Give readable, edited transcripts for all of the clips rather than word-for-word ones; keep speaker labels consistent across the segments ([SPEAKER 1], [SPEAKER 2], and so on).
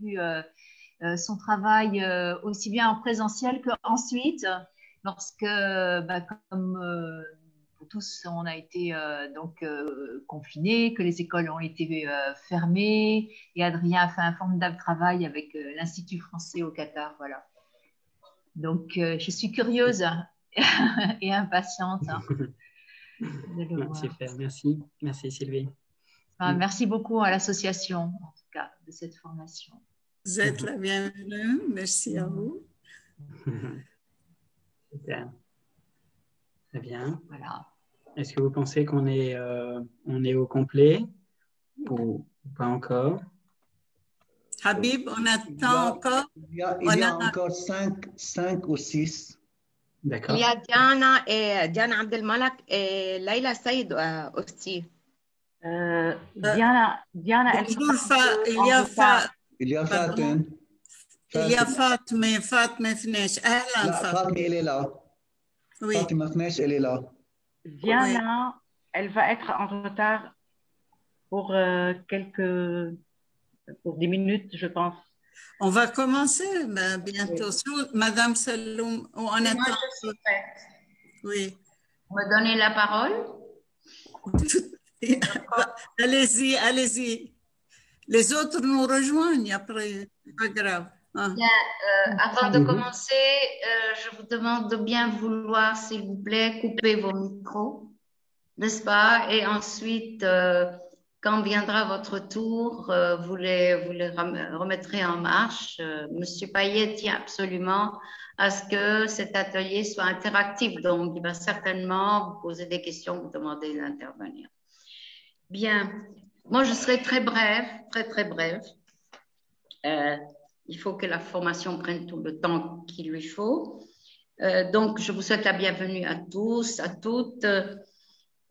[SPEAKER 1] vu son travail aussi bien en présentiel qu'ensuite, lorsque, comme tous, on a été confinés, que les écoles ont été fermées, et Adrien a fait un formidable travail avec l'Institut français au Qatar. Voilà. Donc, je suis curieuse et impatiente de le voir.
[SPEAKER 2] Super, merci. Merci Sylvie.
[SPEAKER 1] Merci beaucoup à l'association, en tout cas, de cette formation.
[SPEAKER 3] Vous êtes la bienvenue. Merci à vous.
[SPEAKER 2] Super. Très bien.
[SPEAKER 1] Voilà.
[SPEAKER 2] Est-ce que vous pensez qu'on est, on est au complet ou pas encore?
[SPEAKER 3] Habib, on attend encore.
[SPEAKER 4] Il y a encore 5 ou 6.
[SPEAKER 2] D'accord.
[SPEAKER 5] Il y a Diana et Diana Abdelmalak et Laila Saïd aussi.
[SPEAKER 6] Diana,
[SPEAKER 3] Bonjour, il y a Fatim. Il y a Fatma Fnesh.
[SPEAKER 4] Fatma, elle est là.
[SPEAKER 3] Oui.
[SPEAKER 4] Fatima Fnesh, elle est là.
[SPEAKER 6] Diana, elle va être en retard pour pour 10 minutes, je pense.
[SPEAKER 3] On va commencer bientôt. Oui. Madame Saloum, on attend.
[SPEAKER 5] Moi, je suis prête.
[SPEAKER 3] Oui.
[SPEAKER 5] Vous me donnez la parole?
[SPEAKER 3] Allez-y, allez-y. Les autres nous rejoignent après, pas grave.
[SPEAKER 5] Bien, avant de commencer, je vous demande de bien vouloir, s'il vous plaît, couper vos micros, n'est-ce pas? Et ensuite, quand viendra votre tour, vous les remettrez en marche. Monsieur Payet tient absolument à ce que cet atelier soit interactif, donc il va certainement vous poser des questions, vous demander d'intervenir. Bien, moi je serai très brève, très brève. Il faut que la formation prenne tout le temps qu'il lui faut. Donc, je vous souhaite la bienvenue à tous, à toutes.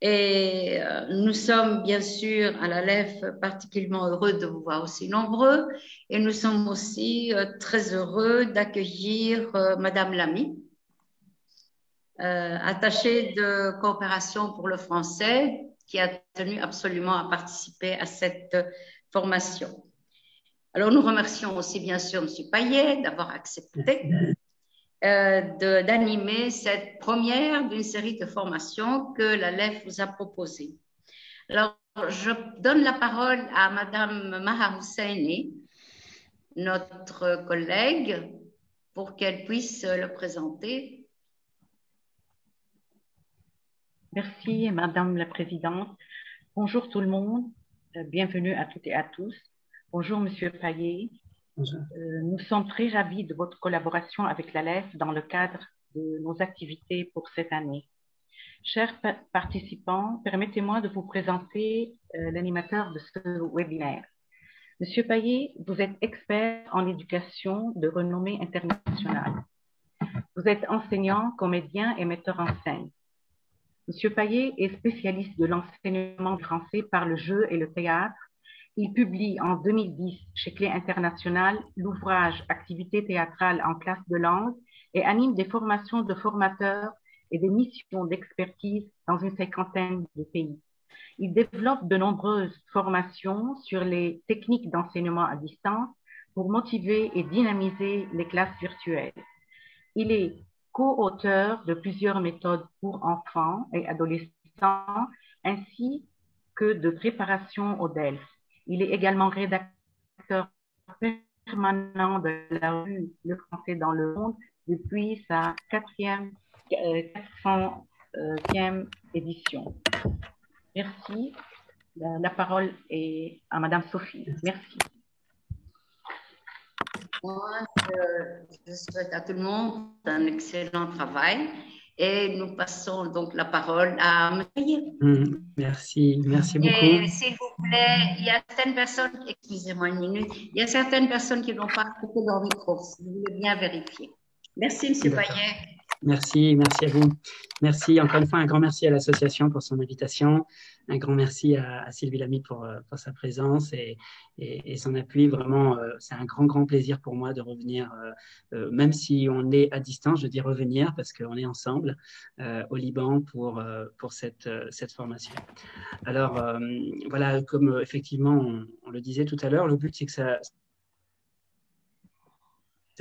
[SPEAKER 5] Et nous sommes bien sûr à la LEF particulièrement heureux de vous voir aussi nombreux. Et nous sommes aussi très heureux d'accueillir Madame Lamy, attachée de coopération pour le français, qui a tenu absolument à participer à cette formation. Alors, nous remercions aussi bien sûr M. Payet d'avoir accepté d'animer cette première d'une série de formations que la LEF vous a proposées. Alors, je donne la parole à Mme Maha Husseini, notre collègue, pour qu'elle puisse le présenter.
[SPEAKER 6] Merci, Madame la Présidente. Bonjour tout le monde. Bienvenue à toutes et à tous. Bonjour, Monsieur Payet. Nous sommes très ravis de votre collaboration avec la LEF dans le cadre de nos activités pour cette année. Chers participants, permettez-moi de vous présenter l'animateur de ce webinaire. Monsieur Payet, vous êtes expert en éducation de renommée internationale. Vous êtes enseignant, comédien et metteur en scène. Monsieur Payet est spécialiste de l'enseignement du français par le jeu et le théâtre. Il publie en 2010 chez Clé International l'ouvrage Activités théâtrales en classe de langue et anime des formations de formateurs et des missions d'expertise dans une 50aine de pays. Il développe de nombreuses formations sur les techniques d'enseignement à distance pour motiver et dynamiser les classes virtuelles. Il est co-auteur de plusieurs méthodes pour enfants et adolescents ainsi que de préparation au DELF. Il est également rédacteur permanent de la revue Le Français dans le monde depuis sa 400e édition. Merci. La parole est à Madame Sophie. Merci.
[SPEAKER 5] Moi, je souhaite à tout le monde un excellent travail. Et nous passons donc la parole à M. Payet.
[SPEAKER 2] Merci beaucoup.
[SPEAKER 5] Et s'il vous plaît, il y a certaines personnes, excusez-moi une minute, il y a certaines personnes qui n'ont pas coupé leur micro, si vous voulez bien vérifier. Merci, M. Payet.
[SPEAKER 2] Merci à vous. Merci encore une fois, un grand merci à l'association pour son invitation, un grand merci à Sylvie Lamy pour sa présence et son appui. Vraiment, c'est un grand plaisir pour moi de revenir, même si on est à distance, je dis revenir parce qu'on est ensemble au Liban pour cette formation. Alors, voilà, comme effectivement on le disait tout à l'heure, le but c'est que ça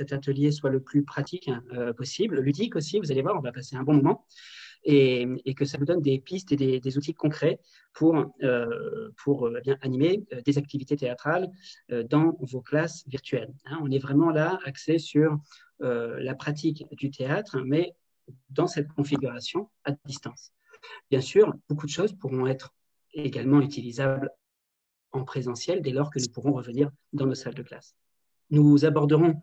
[SPEAKER 2] cet atelier soit le plus pratique possible, ludique aussi, vous allez voir, on va passer un bon moment, et que ça vous donne des pistes et des outils concrets pour bien animer des activités théâtrales dans vos classes virtuelles. Hein, on est vraiment là axé sur la pratique du théâtre, mais dans cette configuration à distance. Bien sûr, beaucoup de choses pourront être également utilisables en présentiel dès lors que nous pourrons revenir dans nos salles de classe. Nous aborderons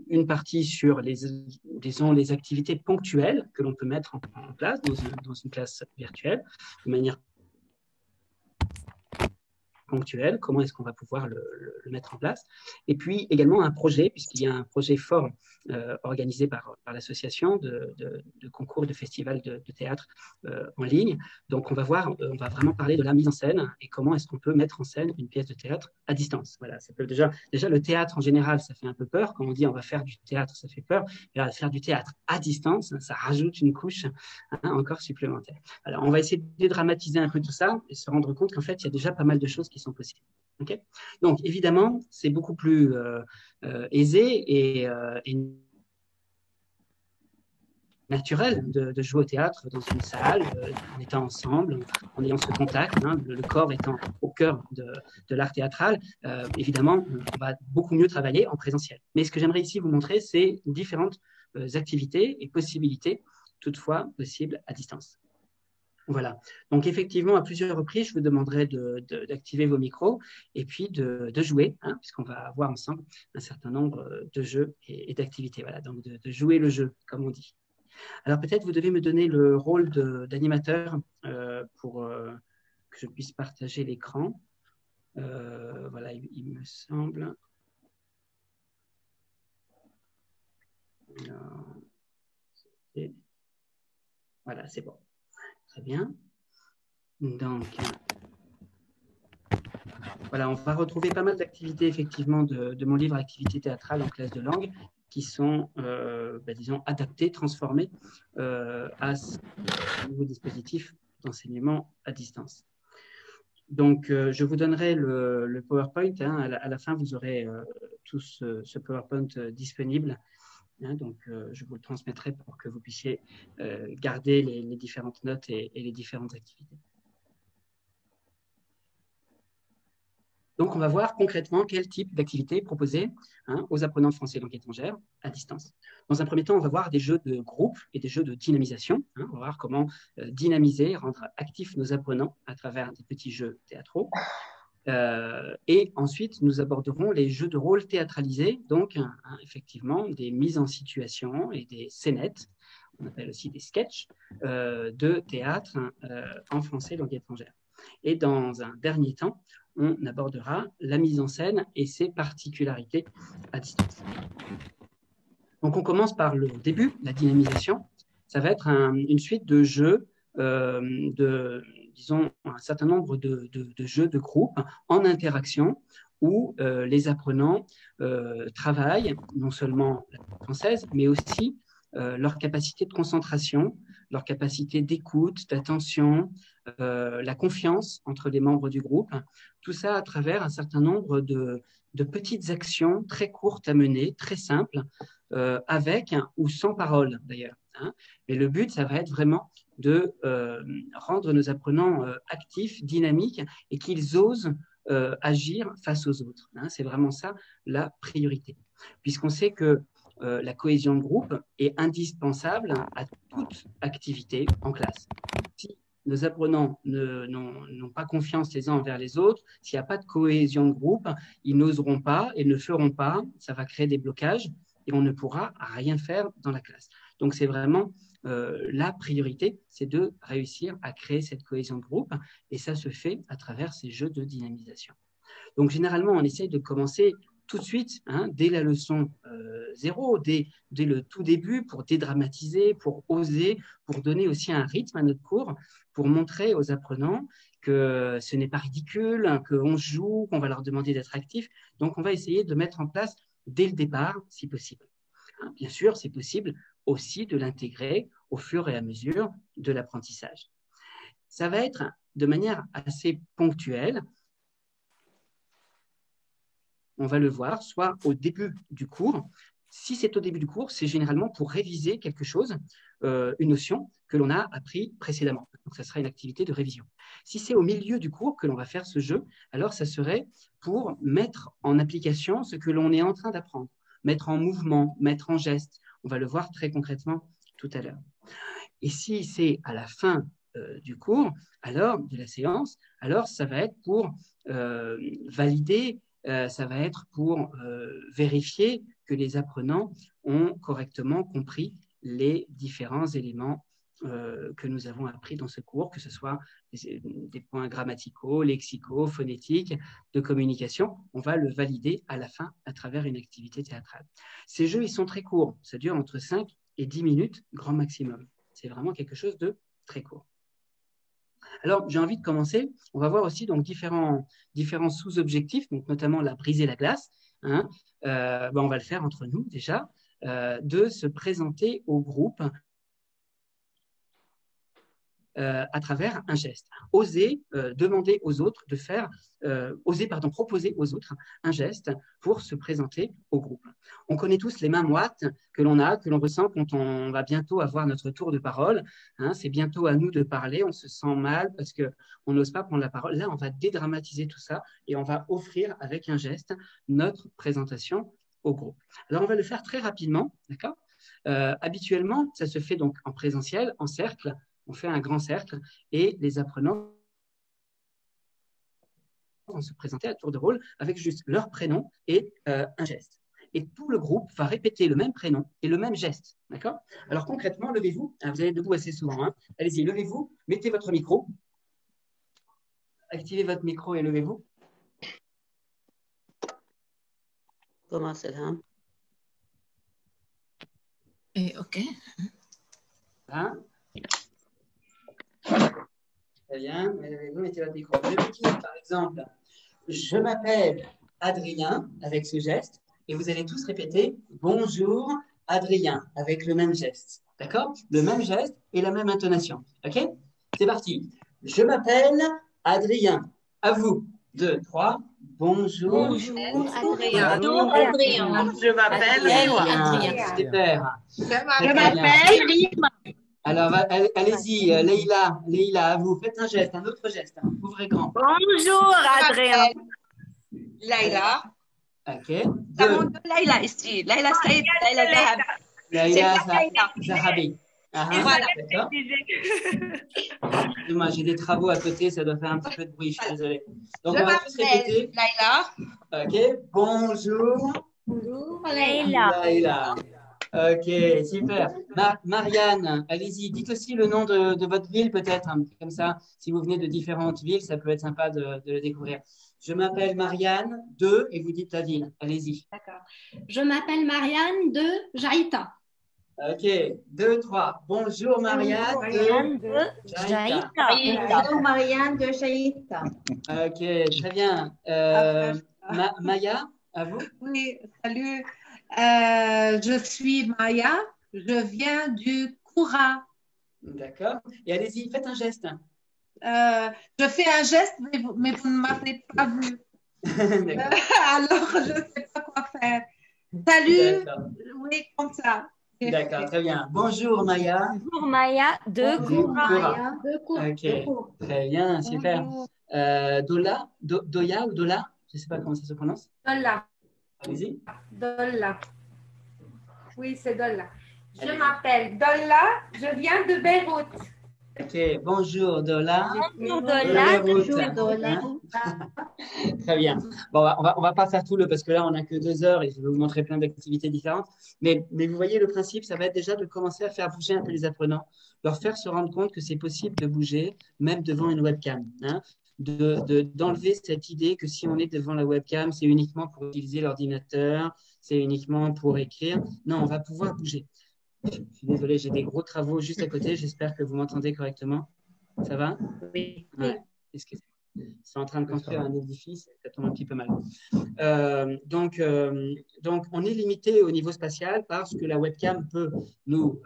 [SPEAKER 2] une partie sur les activités ponctuelles que l'on peut mettre en place dans une classe virtuelle de manière ponctuelle, comment est-ce qu'on va pouvoir le mettre en place. Et puis également un projet, puisqu'il y a un projet fort organisé par l'association de concours de festivals de théâtre en ligne. Donc on va vraiment parler de la mise en scène et comment est-ce qu'on peut mettre en scène une pièce de théâtre à distance. Voilà, ça peut déjà le théâtre en général, ça fait un peu peur. Quand on dit on va faire du théâtre, ça fait peur. Et là, faire du théâtre à distance, ça rajoute une couche encore supplémentaire. Alors on va essayer de dédramatiser un peu tout ça et se rendre compte qu'en fait, il y a déjà pas mal de choses qui sont possibles. Okay, donc évidemment, c'est beaucoup plus aisé et naturel de jouer au théâtre dans une salle, en étant ensemble, en ayant ce contact, hein, le corps étant au cœur de l'art théâtral. Évidemment, on va beaucoup mieux travailler en présentiel. Mais ce que j'aimerais ici vous montrer, c'est différentes activités et possibilités, toutefois possibles à distance. Voilà. Donc, effectivement, à plusieurs reprises, je vous demanderai d'activer vos micros et puis de jouer, hein, puisqu'on va avoir ensemble un certain nombre de jeux et d'activités. Voilà, donc de jouer le jeu, comme on dit. Alors, peut-être vous devez me donner le rôle d'animateur pour que je puisse partager l'écran. Voilà, il me semble. Alors, voilà, c'est bon. Très bien. Donc, voilà, on va retrouver pas mal d'activités, effectivement, de mon livre Activités théâtrales en classe de langue, qui sont, disons, adaptées, transformées à ce nouveau dispositif d'enseignement à distance. Donc, je vous donnerai le PowerPoint. Hein, à la fin, vous aurez tous ce PowerPoint disponible. Hein, donc, je vous le transmettrai pour que vous puissiez garder les différentes notes et les différentes activités. Donc, on va voir concrètement quel type d'activité proposer aux apprenants de français langue étrangère à distance. Dans un premier temps, on va voir des jeux de groupe et des jeux de dynamisation. Hein, on va voir comment dynamiser, rendre actifs nos apprenants à travers des petits jeux théâtraux. Et ensuite, nous aborderons les jeux de rôle théâtralisés, donc effectivement des mises en situation et des scénettes, on appelle aussi des sketchs, de théâtre en français langue étrangère. Et dans un dernier temps, on abordera la mise en scène et ses particularités à distance. Donc on commence par le début, la dynamisation. Ça va être une suite de jeux disons, un certain nombre de jeux de groupe en interaction où les apprenants travaillent non seulement la langue française, mais aussi leur capacité de concentration, leur capacité d'écoute, d'attention, la confiance entre les membres du groupe, tout ça à travers un certain nombre de petites actions très courtes à mener, très simples, avec ou sans parole d'ailleurs. Hein. Mais le but, ça va être vraiment de rendre nos apprenants actifs, dynamiques et qu'ils osent agir face aux autres. Hein. C'est vraiment ça la priorité. Puisqu'on sait que la cohésion de groupe est indispensable à toute activité en classe. Si nos apprenants n'ont pas confiance les uns envers les autres, s'il n'y a pas de cohésion de groupe, ils n'oseront pas et ne feront pas, ça va créer des blocages et on ne pourra rien faire dans la classe. Donc c'est vraiment la priorité, c'est de réussir à créer cette cohésion de groupe et ça se fait à travers ces jeux de dynamisation. Donc généralement, on essaye de commencer tout de suite, hein, dès la leçon 0, dès le tout début, pour dédramatiser, pour oser, pour donner aussi un rythme à notre cours, pour montrer aux apprenants que ce n'est pas ridicule, qu'on joue, qu'on va leur demander d'être actifs. Donc, on va essayer de mettre en place dès le départ, si possible. Hein, bien sûr, c'est possible aussi de l'intégrer au fur et à mesure de l'apprentissage. Ça va être de manière assez ponctuelle. On va le voir, soit au début du cours, Si c'est au début du cours, c'est généralement pour réviser quelque chose, une notion que l'on a appris précédemment. Donc, ça sera une activité de révision. Si c'est au milieu du cours que l'on va faire ce jeu, alors ça serait pour mettre en application ce que l'on est en train d'apprendre, mettre en mouvement, mettre en geste. On va le voir très concrètement tout à l'heure. Et si c'est à la fin du cours, alors de la séance, alors ça va être pour valider, ça va être pour vérifier que les apprenants ont correctement compris les différents éléments que nous avons appris dans ce cours, que ce soit des points grammaticaux, lexicaux, phonétiques, de communication. On va le valider à la fin à travers une activité théâtrale. Ces jeux, ils sont très courts. Ça dure entre 5 et 10 minutes, grand maximum. C'est vraiment quelque chose de très court. Alors, j'ai envie de commencer. On va voir aussi donc différents sous-objectifs, donc notamment la briser la glace. Hein. On va le faire entre nous déjà, de se présenter au groupe à travers un geste. Oser demander aux autres de faire, proposer aux autres un geste pour se présenter au groupe. On connaît tous les mains moites que l'on ressent quand on va bientôt avoir notre tour de parole. Hein, c'est bientôt à nous de parler, on se sent mal parce qu'on n'ose pas prendre la parole. Là, on va dédramatiser tout ça et on va offrir avec un geste notre présentation au groupe. Alors, on va le faire très rapidement, d'accord ? Habituellement, ça se fait donc en présentiel, en cercle. On fait un grand cercle et les apprenants vont se présenter à tour de rôle avec juste leur prénom et un geste. Et tout le groupe va répéter le même prénom et le même geste. D'accord ? Alors concrètement, levez-vous. Vous allez debout assez souvent. Hein. Allez-y, levez-vous, mettez votre micro. Activez votre micro et levez-vous.
[SPEAKER 7] Commencez là.
[SPEAKER 3] Et OK.
[SPEAKER 2] Hein ? Très bien, vous mettez votre micro. Je vais vous dire, par exemple, je m'appelle Adrien avec ce geste et vous allez tous répéter bonjour Adrien avec le même geste. D'accord ? Le même geste et la même intonation. OK ? C'est parti. Je m'appelle Adrien. À vous. 2, 3. Bonjour.
[SPEAKER 7] Bonjour
[SPEAKER 5] Adrien.
[SPEAKER 7] Bonjour Adrien.
[SPEAKER 3] Je m'appelle
[SPEAKER 7] Adrien.
[SPEAKER 2] Super.
[SPEAKER 5] Je m'appelle Rima.
[SPEAKER 2] Alors, allez-y, Leïla, à vous. Faites un geste, un autre geste. Hein. Ouvrez grand.
[SPEAKER 5] Bonjour Adrien.
[SPEAKER 8] Laïla.
[SPEAKER 2] OK.
[SPEAKER 8] Laïla ici. Laïla Saïd. Laïla Zahab.
[SPEAKER 2] Laïla Zahabi.
[SPEAKER 8] Voilà.
[SPEAKER 2] D'accord. Excusez-moi, j'ai des travaux à côté, ça doit faire un petit peu de bruit, je suis désolée. Donc, on va tous répéter.
[SPEAKER 8] Laïla.
[SPEAKER 2] OK. Bonjour.
[SPEAKER 5] Bonjour Laïla.
[SPEAKER 2] OK, super. Marianne, allez-y, dites aussi le nom de votre ville peut-être, hein. Comme ça, si vous venez de différentes villes, ça peut être sympa de le découvrir. Je m'appelle Marianne de, et vous dites la ville, allez-y.
[SPEAKER 9] D'accord. Je m'appelle Marianne de Jaïta.
[SPEAKER 2] OK, 2, 3. Bonjour Marianne de Jaïta.
[SPEAKER 5] Bonjour Marianne de Jaïta.
[SPEAKER 2] OK, très bien. Maya, à vous.
[SPEAKER 10] Oui, salut. Je suis Maya, je viens du Koura.
[SPEAKER 2] D'accord. Et allez-y, faites un geste.
[SPEAKER 10] Je fais un geste, mais vous ne m'avez pas vu. Alors, je ne sais pas quoi faire. Salut. Oui, comme ça.
[SPEAKER 2] D'accord, très bien. Bonjour Maya.
[SPEAKER 5] Bonjour Maya de Koura.
[SPEAKER 2] Ok, très bien, super. Dola, Doya ou Dola, je ne sais pas comment ça se prononce.
[SPEAKER 9] Dolla.
[SPEAKER 2] Allez-y.
[SPEAKER 9] Dolla. Oui, c'est Dolla. Je m'appelle Dolla, je viens de Beyrouth.
[SPEAKER 2] Ok, bonjour Dola.
[SPEAKER 5] Bonjour Dola.
[SPEAKER 2] Bonjour Dola. Très bien. Bon, on va pas faire tout parce que là, on n'a que 2 heures et je vais vous montrer plein d'activités différentes. Mais vous voyez, le principe, ça va être déjà de commencer à faire bouger un peu les apprenants, leur faire se rendre compte que c'est possible de bouger, même devant une webcam. Hein, d'enlever cette idée que si on est devant la webcam, c'est uniquement pour utiliser l'ordinateur, c'est uniquement pour écrire. Non, on va pouvoir bouger. Je suis désolé, j'ai des gros travaux juste à côté. J'espère que vous m'entendez correctement. Ça va?
[SPEAKER 5] Oui.
[SPEAKER 2] Ouais. Excusez-moi. Ils sont en train de construire un édifice, ça tombe un petit peu mal. Donc, on est limité au niveau spatial par ce que la webcam peut nous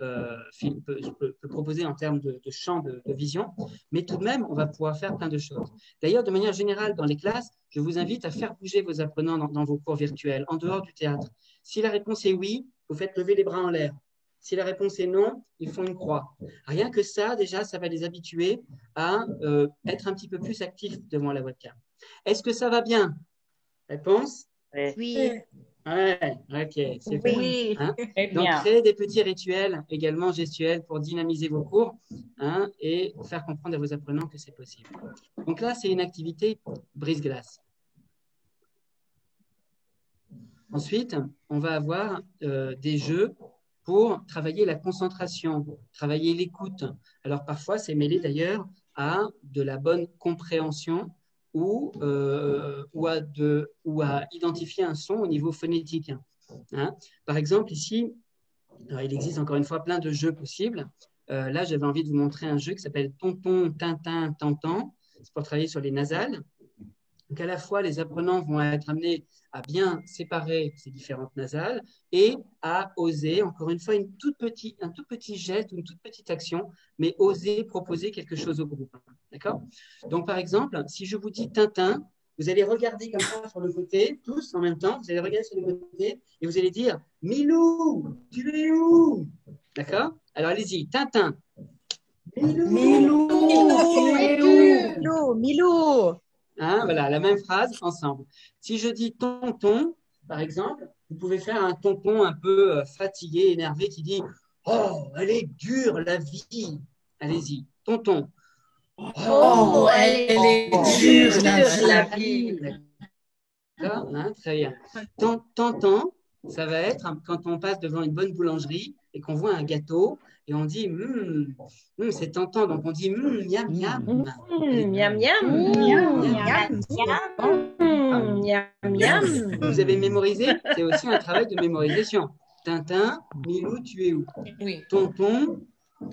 [SPEAKER 2] peut proposer en termes de champ de vision, mais tout de même, on va pouvoir faire plein de choses. D'ailleurs, de manière générale, dans les classes, je vous invite à faire bouger vos apprenants dans vos cours virtuels, en dehors du théâtre. Si la réponse est oui, vous faites lever les bras en l'air. Si la réponse est non, ils font une croix. Rien que ça, déjà, ça va les habituer à être un petit peu plus actifs devant la webcam. Est-ce que ça va bien? Réponse?
[SPEAKER 8] Oui.
[SPEAKER 2] Ouais, ok, c'est bien.
[SPEAKER 8] Oui.
[SPEAKER 2] Hein?
[SPEAKER 6] Très
[SPEAKER 2] Donc,
[SPEAKER 6] bien.
[SPEAKER 2] créez des petits rituels, également gestuels, pour dynamiser vos cours, hein, et faire comprendre à vos apprenants que c'est possible. Donc là, c'est une activité brise-glace. Ensuite, on va avoir des jeux pour travailler la concentration, travailler l'écoute. Alors parfois, c'est mêlé d'ailleurs à de la bonne compréhension ou à identifier un son au niveau phonétique. Hein. Par exemple, ici, alors, il existe encore une fois plein de jeux possibles. Là, j'avais envie de vous montrer un jeu qui s'appelle Tonton, Tintin, Tantan. C'est pour travailler sur les nasales. Donc, à la fois, les apprenants vont être amenés à bien séparer ces différentes nasales et à oser, encore une fois, un tout petit geste, une toute petite action, mais oser proposer quelque chose au groupe. D'accord? Donc, par exemple, si je vous dis Tintin, vous allez regarder comme ça sur le côté, tous en même temps, vous allez regarder sur le côté et vous allez dire « Milou, tu es où ?» D'accord? Alors, allez-y, Tintin. Milou, tu es où?
[SPEAKER 8] Milou.
[SPEAKER 2] Hein, voilà, la même phrase ensemble. Si je dis tonton, par exemple, vous pouvez faire un tonton un peu fatigué, énervé, qui dit « Oh, elle est dure la vie !» Allez-y, tonton.
[SPEAKER 3] Oh, elle est dure la vie.
[SPEAKER 2] D'accord, hein, très bien. Tantan, ça va être quand on passe devant une bonne boulangerie et qu'on voit un gâteau et on dit c'est tentant, donc on dit miam miam.
[SPEAKER 8] Miam miam.
[SPEAKER 2] Vous avez mémorisé? C'est aussi un travail de mémorisation. Tintin, Milou, tu es où?
[SPEAKER 3] Oui.
[SPEAKER 2] Tonton,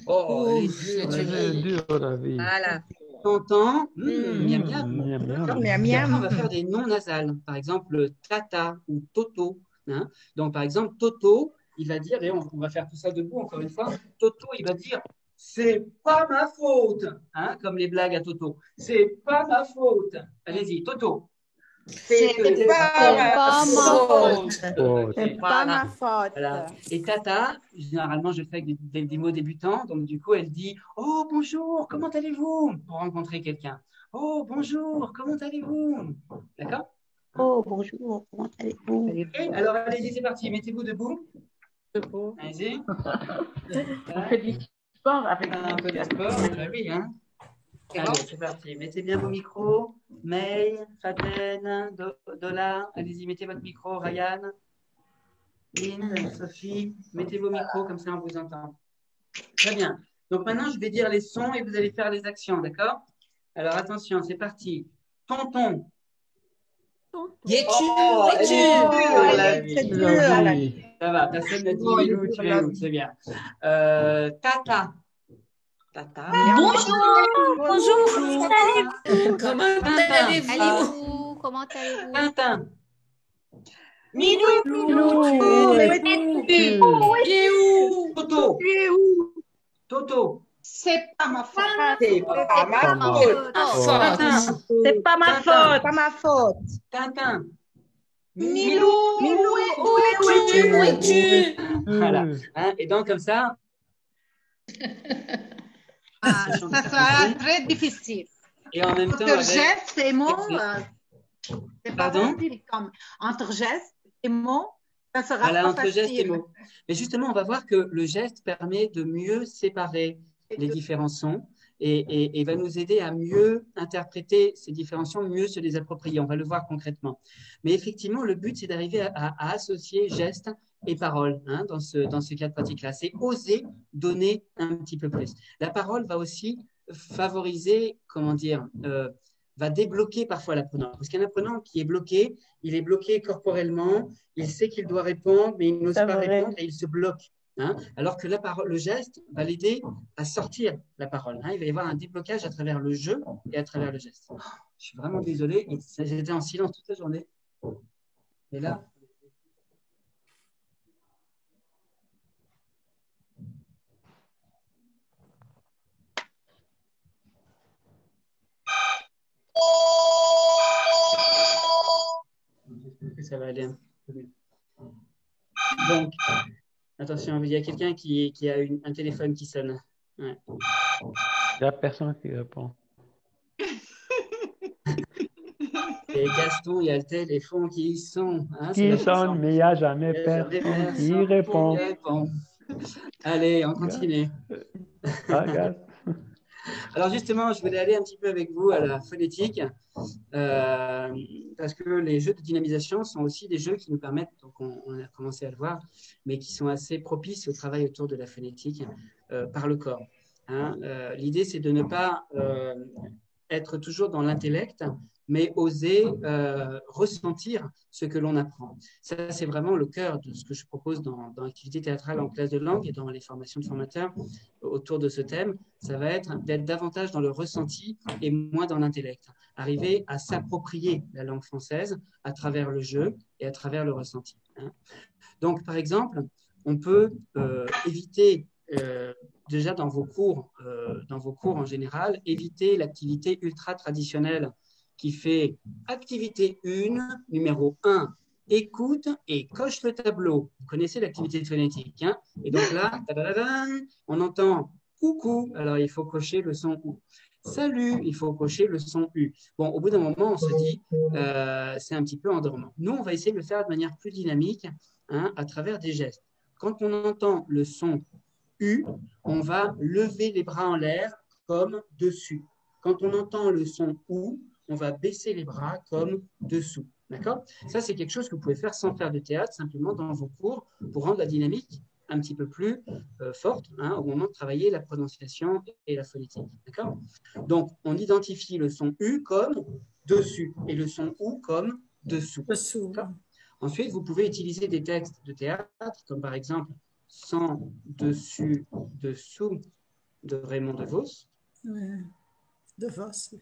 [SPEAKER 2] oh, elle est dure la vie.
[SPEAKER 8] Voilà.
[SPEAKER 2] Tonton, miam miam.
[SPEAKER 8] Miam
[SPEAKER 2] Et après,
[SPEAKER 8] miam.
[SPEAKER 2] on va faire des noms nasales. Par exemple, Tata ou Toto. Hein. Donc, par exemple, Toto, il va dire, et on va faire tout ça debout encore une fois, Toto, il va dire, c'est pas ma faute. Hein, comme les blagues à Toto. C'est pas ma faute. Allez-y, Toto.
[SPEAKER 10] C'est pas ma faute. C'est pas ma faute.
[SPEAKER 2] Voilà. Et Tata, généralement, je fais avec des mots débutants. Donc, du coup, elle dit « Oh, bonjour, comment allez-vous ?» pour rencontrer quelqu'un. « Oh, bonjour, comment allez-vous ?» D'accord?
[SPEAKER 8] Oh, bonjour, comment allez-vous?
[SPEAKER 2] Okay. Alors, allez-y, c'est parti. Mettez-vous debout.
[SPEAKER 6] Debout.
[SPEAKER 2] Allez-y.
[SPEAKER 6] On fait du sport avec
[SPEAKER 2] un peu de sport. Oui, hein. Allez, c'est parti. Mettez bien vos micros. May, Faten, Dola. Allez-y, mettez votre micro. Ryan, Lynn, Sophie. Mettez vos micros, comme ça on vous entend. Très bien. Donc maintenant, je vais dire les sons et vous allez faire les actions, d'accord? Alors attention, c'est parti. Tonton. Ça va, personne n'a dit Milou, tu es où, c'est bien. Tata. Tata.
[SPEAKER 3] Bonjour.
[SPEAKER 2] Comment
[SPEAKER 3] allez-vous?
[SPEAKER 8] Comment allez-vous?
[SPEAKER 2] Tintin.
[SPEAKER 3] Milou.
[SPEAKER 2] Toto. Toto.
[SPEAKER 10] C'est pas ma faute.
[SPEAKER 2] C'est pas ma faute.
[SPEAKER 8] C'est pas ma faute.
[SPEAKER 10] Pas ma faute.
[SPEAKER 2] Tintin.
[SPEAKER 10] Milou, où es-tu?
[SPEAKER 2] Voilà. Hein, et donc, comme ça.
[SPEAKER 10] Ça sera très difficile.
[SPEAKER 2] Et en même temps.
[SPEAKER 10] Entre gestes et mots, c'est pas
[SPEAKER 2] Pardon?
[SPEAKER 10] facile. Comme entre gestes et mots, ça sera
[SPEAKER 2] Voilà,
[SPEAKER 10] pas
[SPEAKER 2] entre
[SPEAKER 10] facile.
[SPEAKER 2] gestes et mots. Mais justement, on va voir que le geste permet de mieux séparer les différents sons et va nous aider à mieux interpréter ces différents sons, mieux se les approprier. On va le voir concrètement. Mais effectivement, le but, c'est d'arriver à associer gestes et paroles hein, dans ce cas de pratique-là. C'est oser donner un petit peu plus. La parole va aussi favoriser, comment dire, va débloquer parfois l'apprenant. Parce qu'un apprenant qui est bloqué, il est bloqué corporellement, il sait qu'il doit répondre, mais il n'ose pas répondre et il se bloque. Hein, alors que la parole, le geste va l'aider à sortir la parole. Hein, il va y avoir un déblocage à travers le jeu et à travers le geste. Oh, je suis vraiment désolé, j'étais en silence toute la journée. Et là... J'espère que ça va aller un peu mieux. Donc, Attention, il y a quelqu'un qui a un téléphone qui sonne. Ouais.
[SPEAKER 11] Il n'y a personne qui répond.
[SPEAKER 2] Et Gaston, il y a le téléphone qui sonne. Hein,
[SPEAKER 11] qui sonne, mais il n'y a jamais personne qui répond.
[SPEAKER 2] Allez, on continue. Alors justement, je voulais aller un petit peu avec vous à la phonétique, parce que les jeux de dynamisation sont aussi des jeux qui nous permettent, donc on a commencé à le voir, mais qui sont assez propices au travail autour de la phonétique par le corps. Hein. L'idée, c'est de ne pas être toujours dans l'intellect, mais oser ressentir ce que l'on apprend. Ça, c'est vraiment le cœur de ce que je propose dans l'activité théâtrale en classe de langue et dans les formations de formateurs autour de ce thème. Ça va être d'être davantage dans le ressenti et moins dans l'intellect. Arriver à s'approprier la langue française à travers le jeu et à travers le ressenti. Hein. Donc, par exemple, on peut éviter déjà dans vos cours en général, éviter l'activité ultra traditionnelle qui fait activité 1, numéro 1, écoute et coche le tableau. Vous connaissez l'activité phonétique. Hein, et donc là, on entend coucou, alors il faut cocher le son OU. Salut, il faut cocher le son U. Bon, au bout d'un moment, on se dit, c'est un petit peu endormant. Nous, on va essayer de le faire de manière plus dynamique, hein, à travers des gestes. Quand on entend le son U, on va lever les bras en l'air comme dessus. Quand on entend le son OU, on va baisser les bras comme dessous. D'accord ? Ça, c'est quelque chose que vous pouvez faire sans faire de théâtre, simplement dans vos cours, pour rendre la dynamique un petit peu plus forte, hein, au moment de travailler la prononciation et la phonétique. D'accord ? Donc, on identifie le son U comme dessus et le son OU comme dessous. Ensuite, vous pouvez utiliser des textes de théâtre, comme par exemple « Sans, dessus, dessous » de Raymond DeVos.
[SPEAKER 3] DeVos, oui.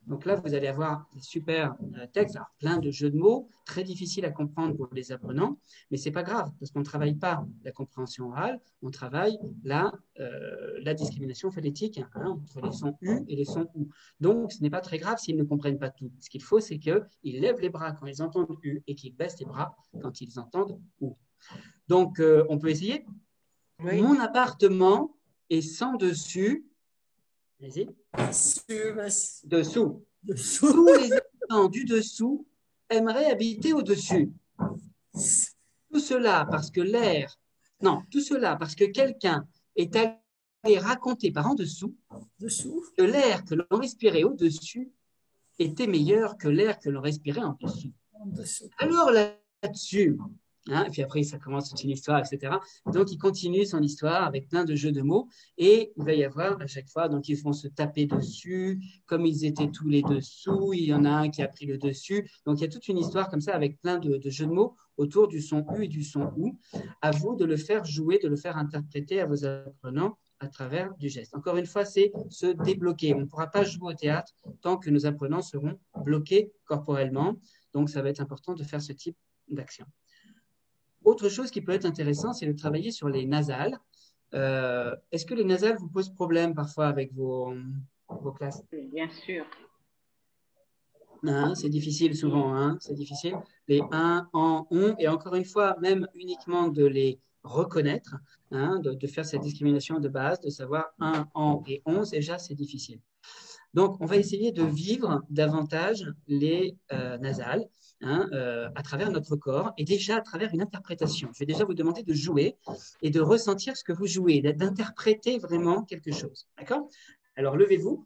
[SPEAKER 2] Donc là, vous allez avoir des super textes, alors plein de jeux de mots, très difficiles à comprendre pour les apprenants, mais ce n'est pas grave, parce qu'on ne travaille pas la compréhension orale, on travaille la discrimination phonétique, hein, entre les sons U et les sons OU. Donc, ce n'est pas très grave s'ils ne comprennent pas tout. Ce qu'il faut, c'est qu'ils lèvent les bras quand ils entendent U et qu'ils baissent les bras quand ils entendent OU. Donc, on peut essayer. Oui. Mon appartement est sans dessus. Vas-y. Dessous. Tous les habitants du dessous aimeraient habiter au-dessus. Tout cela parce que quelqu'un est allé raconter par en dessous que l'air que l'on respirait au-dessus était meilleur que l'air que l'on respirait en dessous. Alors là-dessus, hein, et puis après, ça commence toute une histoire, etc. Donc, il continue son histoire avec plein de jeux de mots et il va y avoir à chaque fois, donc ils vont se taper dessus, comme ils étaient tous les dessous, il y en a un qui a pris le dessus. Donc, il y a toute une histoire comme ça avec plein de jeux de mots autour du son U et du son OU. À vous de le faire jouer, de le faire interpréter à vos apprenants à travers du geste. Encore une fois, c'est se débloquer. On ne pourra pas jouer au théâtre tant que nos apprenants seront bloqués corporellement. Donc, ça va être important de faire ce type d'action. Autre chose qui peut être intéressant, c'est de travailler sur les nasales. Est-ce que les nasales vous posent problème parfois avec vos classes?
[SPEAKER 6] Bien sûr.
[SPEAKER 2] Hein, c'est difficile souvent, hein, c'est difficile. Les un, en, on, et encore une fois, même uniquement de les reconnaître, hein, de faire cette discrimination de base, de savoir un, en et on, déjà c'est difficile. Donc, on va essayer de vivre davantage les nasales, hein, à travers notre corps et déjà à travers une interprétation. Je vais déjà vous demander de jouer et de ressentir ce que vous jouez, d'interpréter vraiment quelque chose. D'accord? Alors, levez-vous.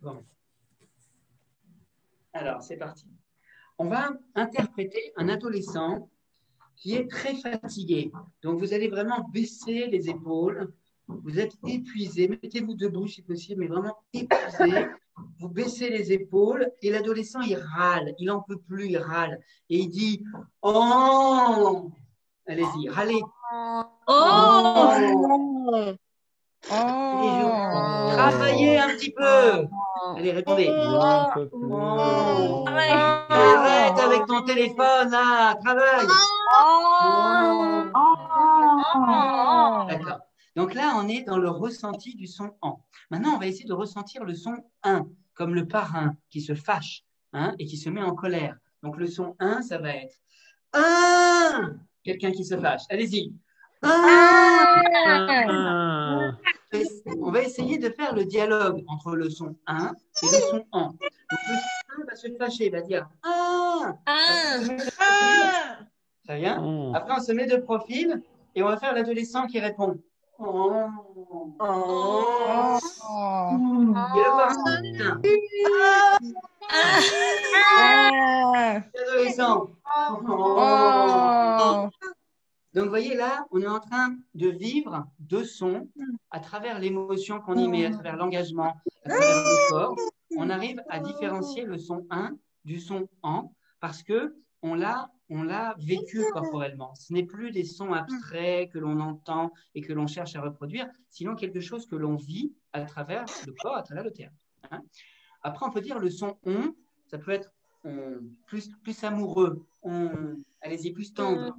[SPEAKER 2] Bon. Alors, c'est parti. On va interpréter un adolescent qui est très fatigué. Donc, vous allez vraiment baisser les épaules. Vous êtes épuisé. Mettez-vous debout si possible, mais vraiment épuisé. Vous baissez les épaules et l'adolescent, il râle. Il n'en peut plus, il râle. Et il dit « Oh !» Allez-y, râlez. Oh, travaillez un petit peu. Allez, répondez. Arrête avec ton téléphone, là. Travaille. D'accord. Donc là, on est dans le ressenti du son en. Maintenant, on va essayer de ressentir le son un, comme le parrain qui se fâche, hein, et qui se met en colère. Donc, le son 1, ça va être un. Quelqu'un qui se fâche. Allez-y. Un. On va essayer de faire le dialogue entre le son 1 et le son en. Donc, le son 1 va se fâcher, il va dire un. Très bien. Après, on se met de profil et on va faire l'adolescent qui répond. Et le parent. L'adolescent. Donc, vous voyez là, on est en train de vivre deux sons à travers l'émotion qu'on y met, à travers l'engagement, à travers le corps. On arrive à différencier le son 1 du son en parce que on l'a vécu corporellement. Ce n'est plus des sons abstraits que l'on entend et que l'on cherche à reproduire, sinon quelque chose que l'on vit à travers le corps, à travers le théâtre. Hein. Après, on peut dire le son on, ça peut être plus amoureux, allez-y, plus tendre.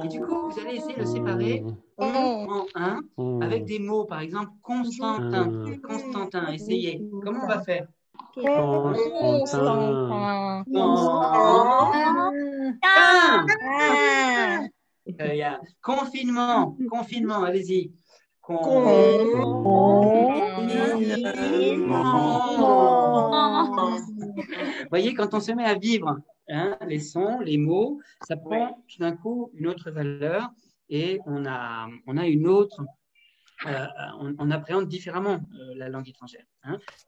[SPEAKER 2] Et du coup, vous allez essayer de séparer en un avec des mots, par exemple, Constantin. Constantin, essayez. Comment on va faire? Constantin. Confinement. Confinement, allez-y. Vous voyez, quand on se met à vivre les sons, les mots, ça prend tout d'un coup une autre valeur et on a une autre, on appréhende différemment la langue étrangère.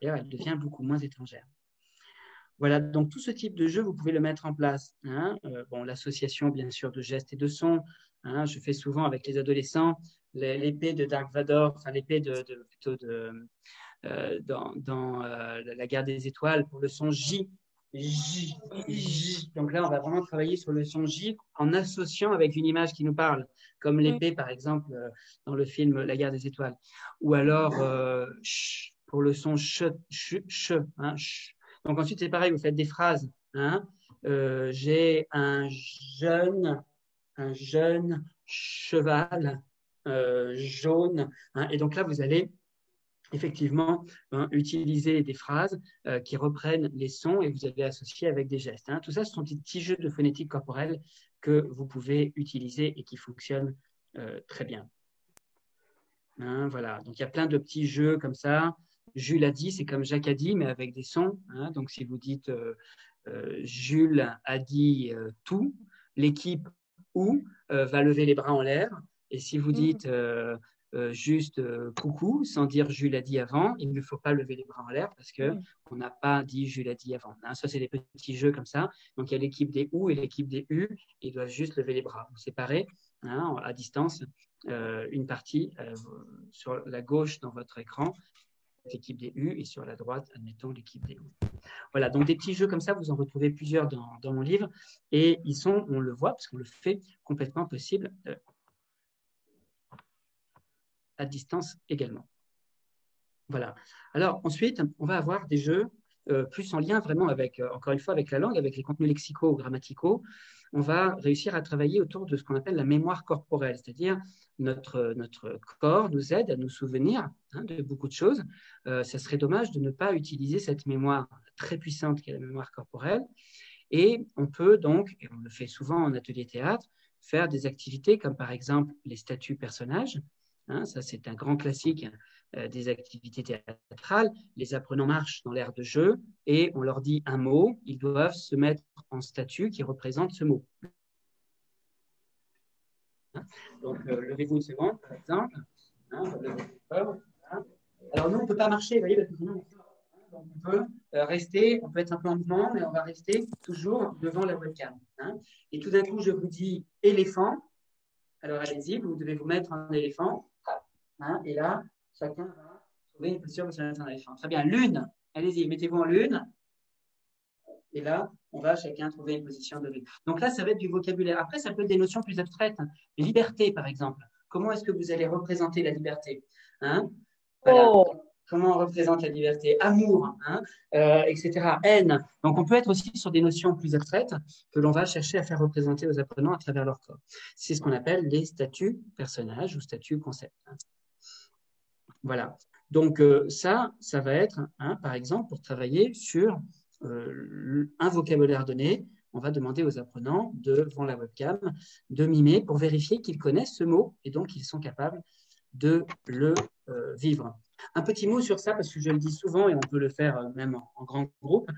[SPEAKER 2] D'ailleurs, elle devient beaucoup moins étrangère. Voilà, donc tout ce type de jeu, vous pouvez le mettre en place. L'association, bien sûr, de gestes et de sons. Je fais souvent avec les adolescents l'épée de Dark Vador, enfin l'épée dans la guerre des étoiles pour le son J. J, J. Donc là, on va vraiment travailler sur le son J en associant avec une image qui nous parle, comme l'épée, par exemple, dans le film La guerre des étoiles. Ou alors, ch, pour le son ch, ch. Donc ensuite, c'est pareil, vous faites des phrases. J'ai un jeune cheval jaune. Et donc là, vous allez effectivement utiliser des phrases qui reprennent les sons et vous allez associer avec des gestes. Tout ça, ce sont des petits jeux de phonétique corporelle que vous pouvez utiliser et qui fonctionnent très bien. Voilà, donc il y a plein de petits jeux comme ça. Jules a dit, c'est comme Jacques a dit, mais avec des sons. Donc si vous dites Jules a dit tout, l'équipe ou va lever les bras en l'air. Et si vous dites juste coucou, sans dire Jules a dit avant, il ne faut pas lever les bras en l'air parce qu'on n'a pas dit Jules a dit avant. Ça, c'est des petits jeux comme ça. Donc, il y a l'équipe des OU et l'équipe des U. Ils doivent juste lever les bras. Vous séparez à distance une partie sur la gauche dans votre écran, l'équipe des U, et sur la droite, admettons, l'équipe des OU. Voilà, donc des petits jeux comme ça, vous en retrouvez plusieurs dans mon livre. Et ils sont, on le voit, parce qu'on le fait complètement possible à distance également. Voilà. Alors ensuite, on va avoir des jeux plus en lien vraiment avec, encore une fois, avec la langue, avec les contenus lexicaux ou grammaticaux. On va réussir à travailler autour de ce qu'on appelle la mémoire corporelle, c'est-à-dire notre corps nous aide à nous souvenir de beaucoup de choses. Ça serait dommage de ne pas utiliser cette mémoire très puissante qu'est la mémoire corporelle. Et on peut donc, et on le fait souvent en atelier théâtre, faire des activités comme par exemple les statuts personnages. Ça, c'est un grand classique des activités théâtrales. Les apprenants marchent dans l'aire de jeu et on leur dit un mot. Ils doivent se mettre en statue qui représente ce mot. Donc, levez-vous une seconde, par exemple. Alors, nous, on ne peut pas marcher, vous voyez, parce que sinon, on peut rester, on peut être un peu en mouvement, mais on va rester toujours devant la webcam. Et tout d'un coup, je vous dis éléphant. Alors, allez-y, vous devez vous mettre en éléphant. Et là, chacun va trouver une posture pour se mettre en éléphant. Très bien, lune. Allez-y, mettez-vous en lune. Et là, on va chacun trouver une position de lune. Donc là, ça va être du vocabulaire. Après, ça peut être des notions plus abstraites. Liberté, par exemple. Comment est-ce que vous allez représenter la liberté? Voilà. Comment on représente la liberté? Amour, etc. Haine. Donc, on peut être aussi sur des notions plus abstraites que l'on va chercher à faire représenter aux apprenants à travers leur corps. C'est ce qu'on appelle les statuts personnages ou statuts concepts. Voilà. Donc, ça va être, par exemple, pour travailler sur un vocabulaire donné, on va demander aux apprenants devant la webcam de mimer pour vérifier qu'ils connaissent ce mot et donc qu'ils sont capables de le vivre. Un petit mot sur ça, parce que je le dis souvent et on peut le faire même en grand groupe,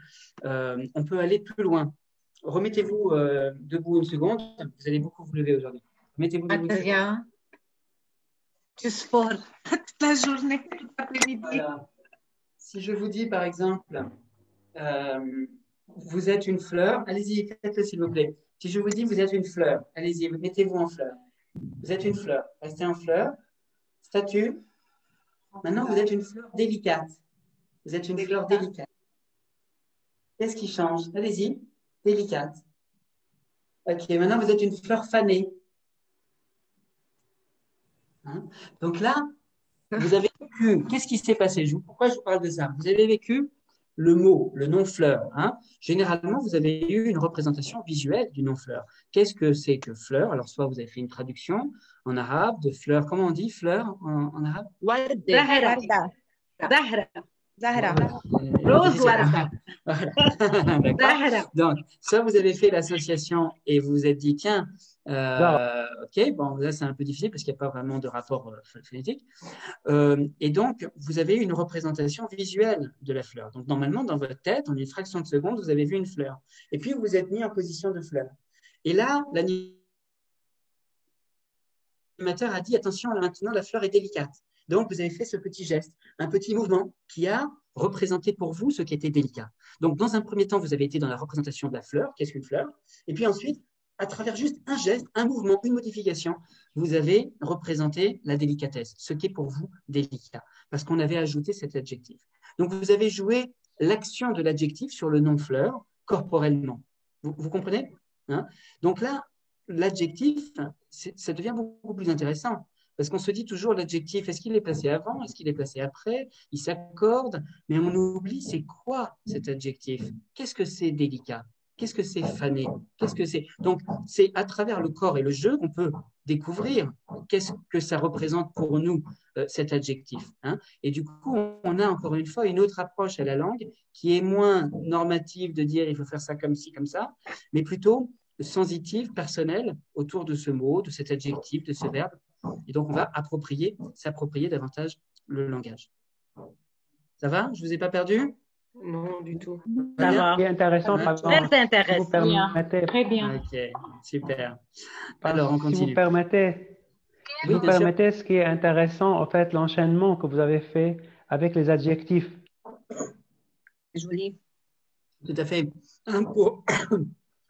[SPEAKER 2] on peut aller plus loin. Remettez-vous debout une seconde, vous allez beaucoup vous lever aujourd'hui. Remettez-vous debout une seconde.
[SPEAKER 10] Du sport toute la journée, toute l'après-midi.
[SPEAKER 2] Si je vous dis par exemple, vous êtes une fleur, allez-y, faites-le s'il vous plaît. Si je vous dis vous êtes une fleur, allez-y, mettez-vous en fleur. Vous êtes une fleur, restez en fleur. Statue. Maintenant, vous êtes une fleur délicate. Vous êtes une fleur délicate. Qu'est-ce qui change? Allez-y, délicate. Ok, maintenant vous êtes une fleur fanée. Donc là, vous avez vécu, qu'est-ce qui s'est passé? Pourquoi je vous parle de ça? Vous avez vécu le mot, le nom fleur. Généralement, vous avez eu une représentation visuelle du nom fleur. Qu'est-ce que c'est que fleur? Alors, soit vous avez fait une traduction en arabe de fleur. Comment on dit fleur en arabe?
[SPEAKER 8] Zahra.
[SPEAKER 2] Rose Zahra. Donc, soit vous avez fait l'association et vous vous êtes dit, tiens, ok, bon, là c'est un peu difficile parce qu'il n'y a pas vraiment de rapport phonétique. Et donc, vous avez une représentation visuelle de la fleur. Donc, normalement, dans votre tête, en une fraction de seconde, vous avez vu une fleur. Et puis, vous vous êtes mis en position de fleur. Et là, l'animateur a dit, attention, maintenant, la fleur est délicate. Donc, vous avez fait ce petit geste, un petit mouvement qui a représenté pour vous ce qui était délicat. Donc, dans un premier temps, vous avez été dans la représentation de la fleur. Qu'est-ce qu'une fleur? Et puis ensuite, à travers juste un geste, un mouvement, une modification, vous avez représenté la délicatesse, ce qui est pour vous délicat, parce qu'on avait ajouté cet adjectif. Donc, vous avez joué l'action de l'adjectif sur le nom fleur corporellement. Vous comprenez? Donc là, l'adjectif, ça devient beaucoup plus intéressant. Parce qu'on se dit toujours l'adjectif, est-ce qu'il est placé avant, est-ce qu'il est placé après? Il s'accorde, mais on oublie c'est quoi cet adjectif? Qu'est-ce que c'est délicat? Qu'est-ce que c'est fané? Qu'est-ce que c'est? Donc, c'est à travers le corps et le jeu qu'on peut découvrir qu'est-ce que ça représente pour nous, cet adjectif. Et du coup, on a encore une fois une autre approche à la langue qui est moins normative de dire il faut faire ça comme ci, comme ça, mais plutôt sensitive, personnelle autour de ce mot, de cet adjectif, de ce verbe. Et donc, on va s'approprier davantage le langage. Ça va? Je ne vous ai pas perdu?
[SPEAKER 8] Non, du tout.
[SPEAKER 11] Ça va. C'est intéressant.
[SPEAKER 8] Très intéressant.
[SPEAKER 11] Très
[SPEAKER 2] bien. Ok, super. Alors, on continue.
[SPEAKER 11] Si vous permettez, ce qui est intéressant, en fait, l'enchaînement que vous avez fait avec les adjectifs.
[SPEAKER 8] Joli.
[SPEAKER 2] Tout à fait.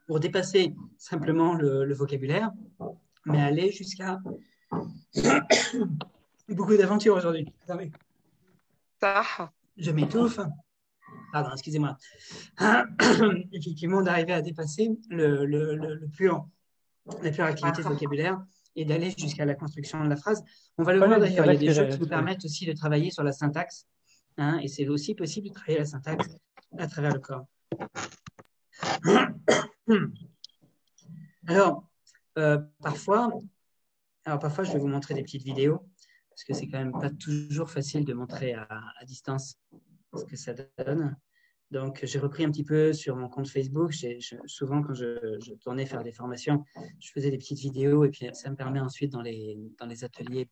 [SPEAKER 2] Pour dépasser simplement le vocabulaire, mais aller jusqu'à beaucoup d'aventures aujourd'hui. Je m'étouffe. Pardon, excusez-moi. Effectivement, d'arriver à dépasser la pure activité de vocabulaire et d'aller jusqu'à la construction de la phrase. On va le voir d'ailleurs, il y a des jeux qui nous permettent aussi de travailler sur la syntaxe. Et c'est aussi possible de travailler la syntaxe à travers le corps. Alors, parfois, je vais vous montrer des petites vidéos parce que c'est quand même pas toujours facile de montrer à distance ce que ça donne. Donc, j'ai repris un petit peu sur mon compte Facebook. Souvent, quand je tournais faire des formations, je faisais des petites vidéos et puis ça me permet ensuite dans les ateliers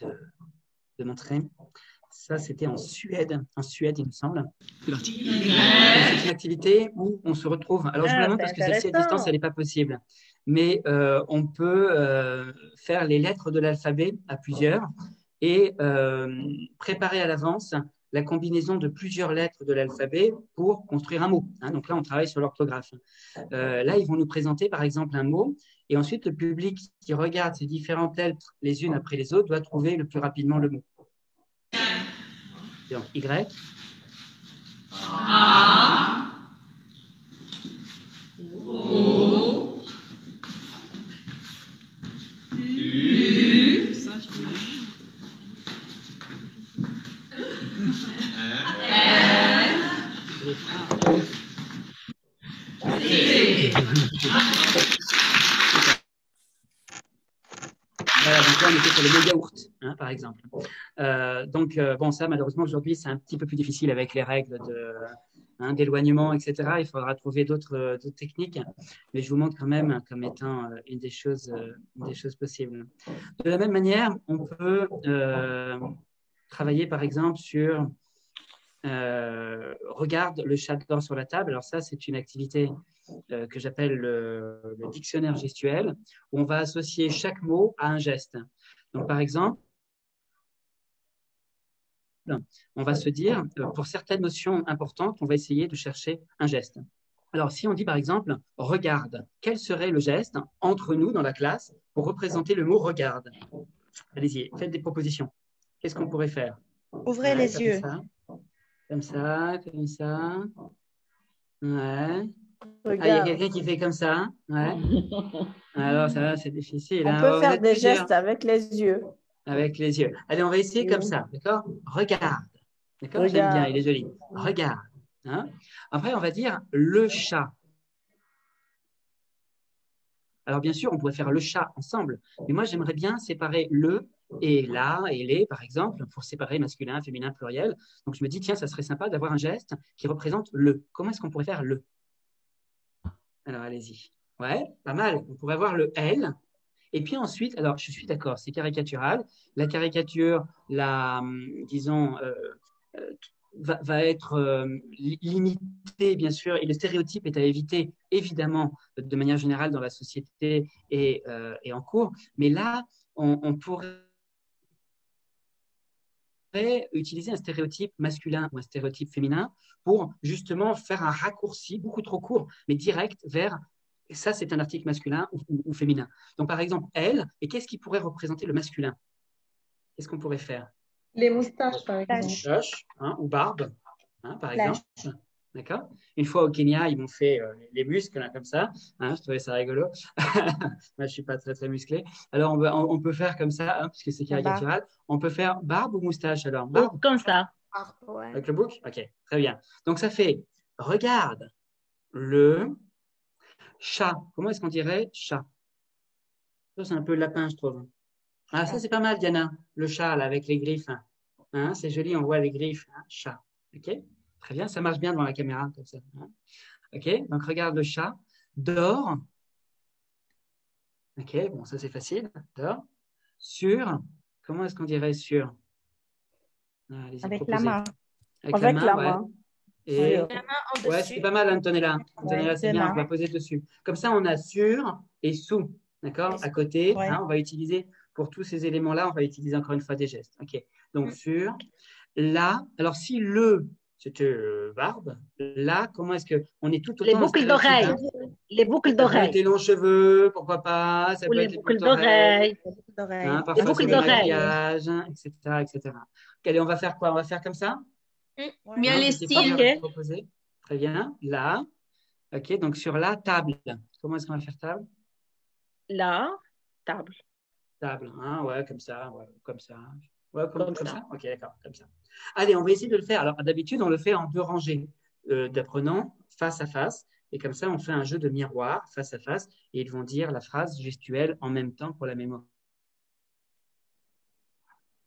[SPEAKER 2] de montrer. Ça, c'était en Suède, il me semble. C'est parti. C'est une activité où on se retrouve. Alors, je vous la montre parce que celle-ci à distance, elle n'est pas possible. Mais on peut faire les lettres de l'alphabet à plusieurs et préparer à l'avance la combinaison de plusieurs lettres de l'alphabet pour construire un mot. Donc là, on travaille sur l'orthographe. Là, ils vont nous présenter, par exemple, un mot. Et ensuite, le public qui regarde ces différentes lettres les unes après les autres doit trouver le plus rapidement le mot. Donc, Y.
[SPEAKER 12] A. O. U. Ça, je peux
[SPEAKER 2] Voilà, donc là, on était sur le mot yaourt, par exemple. Bon, ça, malheureusement, aujourd'hui, c'est un petit peu plus difficile avec les règles d'éloignement, etc. Il faudra trouver d'autres techniques, mais je vous montre quand même comme étant une des choses possibles. De la même manière, on peut travailler, par exemple, sur regarde, le chat dort sur la table. Alors ça, c'est une activité que j'appelle le dictionnaire gestuel, où on va associer chaque mot à un geste. Donc, par exemple, on va se dire, pour certaines notions importantes, on va essayer de chercher un geste. Alors, si on dit, par exemple, regarde, quel serait le geste entre nous dans la classe pour représenter le mot regarde? Allez-y, faites des propositions. Qu'est-ce qu'on pourrait faire?
[SPEAKER 13] Ouvrez les yeux.
[SPEAKER 2] Comme ça, comme ça. Ouais.
[SPEAKER 13] Regarde.
[SPEAKER 2] Ah, il y a quelqu'un qui fait comme ça. Ouais. Alors, ça, c'est difficile.
[SPEAKER 13] On peut faire des gestes avec les yeux.
[SPEAKER 2] Avec les yeux. Allez, on va essayer comme ça. D'accord? Regarde. D'accord? J'aime bien, il est joli. Regarde. Hein? Après, on va dire le chat. Alors, bien sûr, on pourrait faire le chat ensemble. Mais moi, j'aimerais bien séparer le et la et les, par exemple, pour séparer masculin, féminin, pluriel. Donc, je me dis, tiens, ça serait sympa d'avoir un geste qui représente le. Comment est-ce qu'on pourrait faire le? Alors, allez-y. Ouais, pas mal. On pourrait avoir le L. Et puis ensuite, alors, je suis d'accord, c'est caricatural. La caricature, disons, va être limitée, bien sûr, et le stéréotype est à éviter, évidemment, de manière générale dans la société et en cours. Mais là, on pourrait utiliser un stéréotype masculin ou un stéréotype féminin pour justement faire un raccourci beaucoup trop court, mais direct vers ça, c'est un article masculin ou féminin. Donc, par exemple, elle, et qu'est-ce qui pourrait représenter le masculin? Qu'est-ce qu'on pourrait faire?
[SPEAKER 10] Les moustaches, par exemple.
[SPEAKER 2] Moustaches, ou barbe, par exemple. D'accord? Une fois au Kenya, ils m'ont fait les muscles, là, comme ça. Je trouvais ça rigolo. Moi, je ne suis pas très, très musclé. Alors, on peut faire comme ça, puisque c'est caricatural. On peut faire barbe ou moustache, alors? Barbe?
[SPEAKER 8] Comme ça.
[SPEAKER 2] Avec le bouc? OK, très bien. Donc, ça fait, regarde le chat. Comment est-ce qu'on dirait chat? Ça, c'est un peu lapin, je trouve. Ah, ça, c'est pas mal, Diana. Le chat, là, avec les griffes. C'est joli, on voit les griffes. Chat. OK? Très bien, ça marche bien devant la caméra, comme ça. OK, donc regarde le chat. Dort. OK, bon, ça, c'est facile. Dort. Sur. Comment est-ce qu'on dirait sur?
[SPEAKER 13] Avec la main.
[SPEAKER 2] Avec la main. Et ouais, c'est pas mal, Antonella. Antonella, c'est bien, on va poser dessus. Comme ça, on a sur et sous, d'accord? À côté, on va utiliser, pour tous ces éléments-là, on va utiliser encore une fois des gestes. OK, donc sur, là, alors si le, c'était barbe, là, comment est-ce qu'on est tout autant...
[SPEAKER 8] Les boucles d'oreilles. Les boucles d'oreilles.
[SPEAKER 2] Des longs cheveux, pourquoi pas? Ça peut être
[SPEAKER 8] les boucles d'oreilles.
[SPEAKER 2] Parfois,
[SPEAKER 8] les boucles d'oreilles.
[SPEAKER 2] Etc., etc. Allez, on va faire quoi? On va faire comme ça?
[SPEAKER 8] Bien les styles.
[SPEAKER 2] Très bien. Là. OK, donc sur la table. Comment est-ce qu'on va faire table?
[SPEAKER 8] La table.
[SPEAKER 2] Table, ouais, comme ça. Ouais, comme ça. Ouais, comme ça. OK, d'accord, comme ça. Allez, on va essayer de le faire. Alors, d'habitude, on le fait en 2 rangées d'apprenants face à face. Et comme ça, on fait un jeu de miroir face à face. Et ils vont dire la phrase gestuelle en même temps pour la mémoire.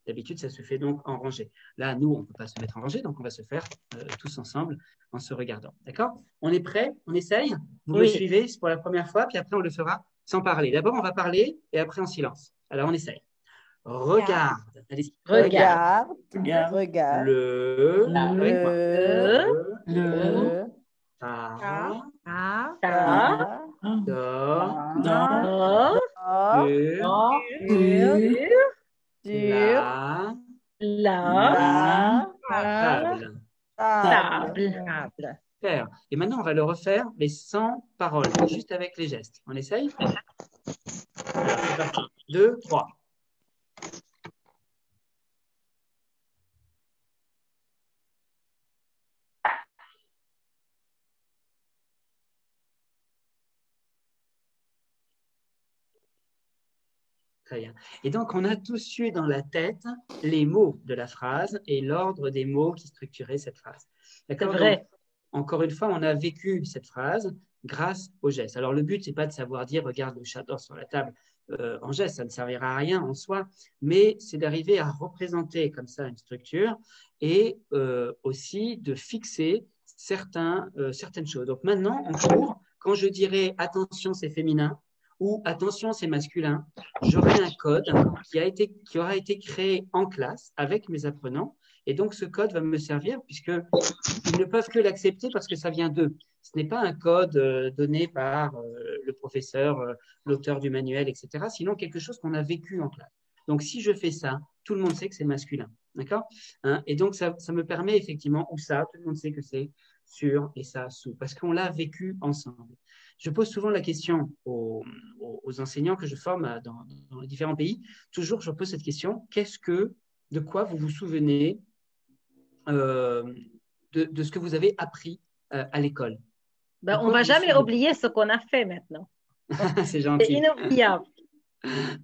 [SPEAKER 2] D'habitude, ça se fait donc en rangée. Là, nous, on ne peut pas se mettre en rangée, donc on va se faire tous ensemble en se regardant. D'accord? On est prêts? On essaye? Vous me suivez? C'est pour la première fois, puis après, on le fera sans parler. D'abord, on va parler et après, en silence. Alors, on essaye. Regarde. Allez-y.
[SPEAKER 13] Regarde.
[SPEAKER 2] Le.
[SPEAKER 8] Table.
[SPEAKER 2] Super. Et maintenant, on va le refaire, mais sans parole, juste avec les gestes. On essaye? Alors, c'est parti. 2, 3. Très bien. Et donc, on a tous su dans la tête les mots de la phrase et l'ordre des mots qui structuraient cette phrase. D'accord?
[SPEAKER 8] C'est vrai.
[SPEAKER 2] Donc, encore une fois, on a vécu cette phrase grâce aux gestes. Alors, le but, c'est pas de savoir dire « regarde le chat dort sur la table ». en geste, ça ne servira à rien en soi, mais c'est d'arriver à représenter comme ça une structure et aussi de fixer certaines choses. Donc maintenant, en cours, quand je dirais attention, c'est féminin ou attention, c'est masculin, j'aurai un code qui aura été créé en classe avec mes apprenants. Et donc, ce code va me servir puisqu'ils ne peuvent que l'accepter parce que ça vient d'eux. Ce n'est pas un code donné par le professeur, l'auteur du manuel, etc. Sinon, quelque chose qu'on a vécu en classe. Donc, si je fais ça, tout le monde sait que c'est masculin. D'accord, hein? Et donc, ça me permet effectivement, ou ça, tout le monde sait que c'est sur et ça, sous, parce qu'on l'a vécu ensemble. Je pose souvent la question aux enseignants que je forme dans les différents pays. Toujours, je pose cette question, de quoi vous vous souvenez de ce que vous avez appris à l'école?
[SPEAKER 14] Ben, on ne va jamais oublier ce qu'on a fait maintenant.
[SPEAKER 2] C'est gentil.
[SPEAKER 14] C'est inoubliable.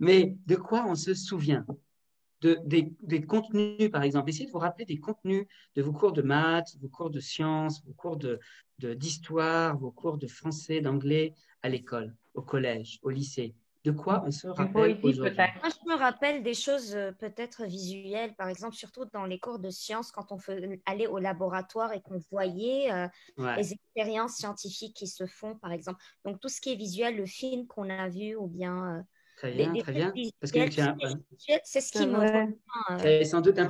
[SPEAKER 2] Mais de quoi on se souvient? Des contenus, par exemple. Essayez de vous rappeler des contenus de vos cours de maths, vos cours de sciences, vos cours d'histoire, vos cours de français, d'anglais à l'école, au collège, au lycée. De quoi on se rappelle aujourd'hui?
[SPEAKER 15] Moi, je me rappelle des choses peut-être visuelles, par exemple, surtout dans les cours de sciences, quand on allait au laboratoire et qu'on voyait les expériences scientifiques qui se font, par exemple. Donc, tout ce qui est visuel, le film qu'on a vu ou bien…
[SPEAKER 2] Très bien. Parce que
[SPEAKER 15] c'est ce qui me…
[SPEAKER 2] Tu as sans doute un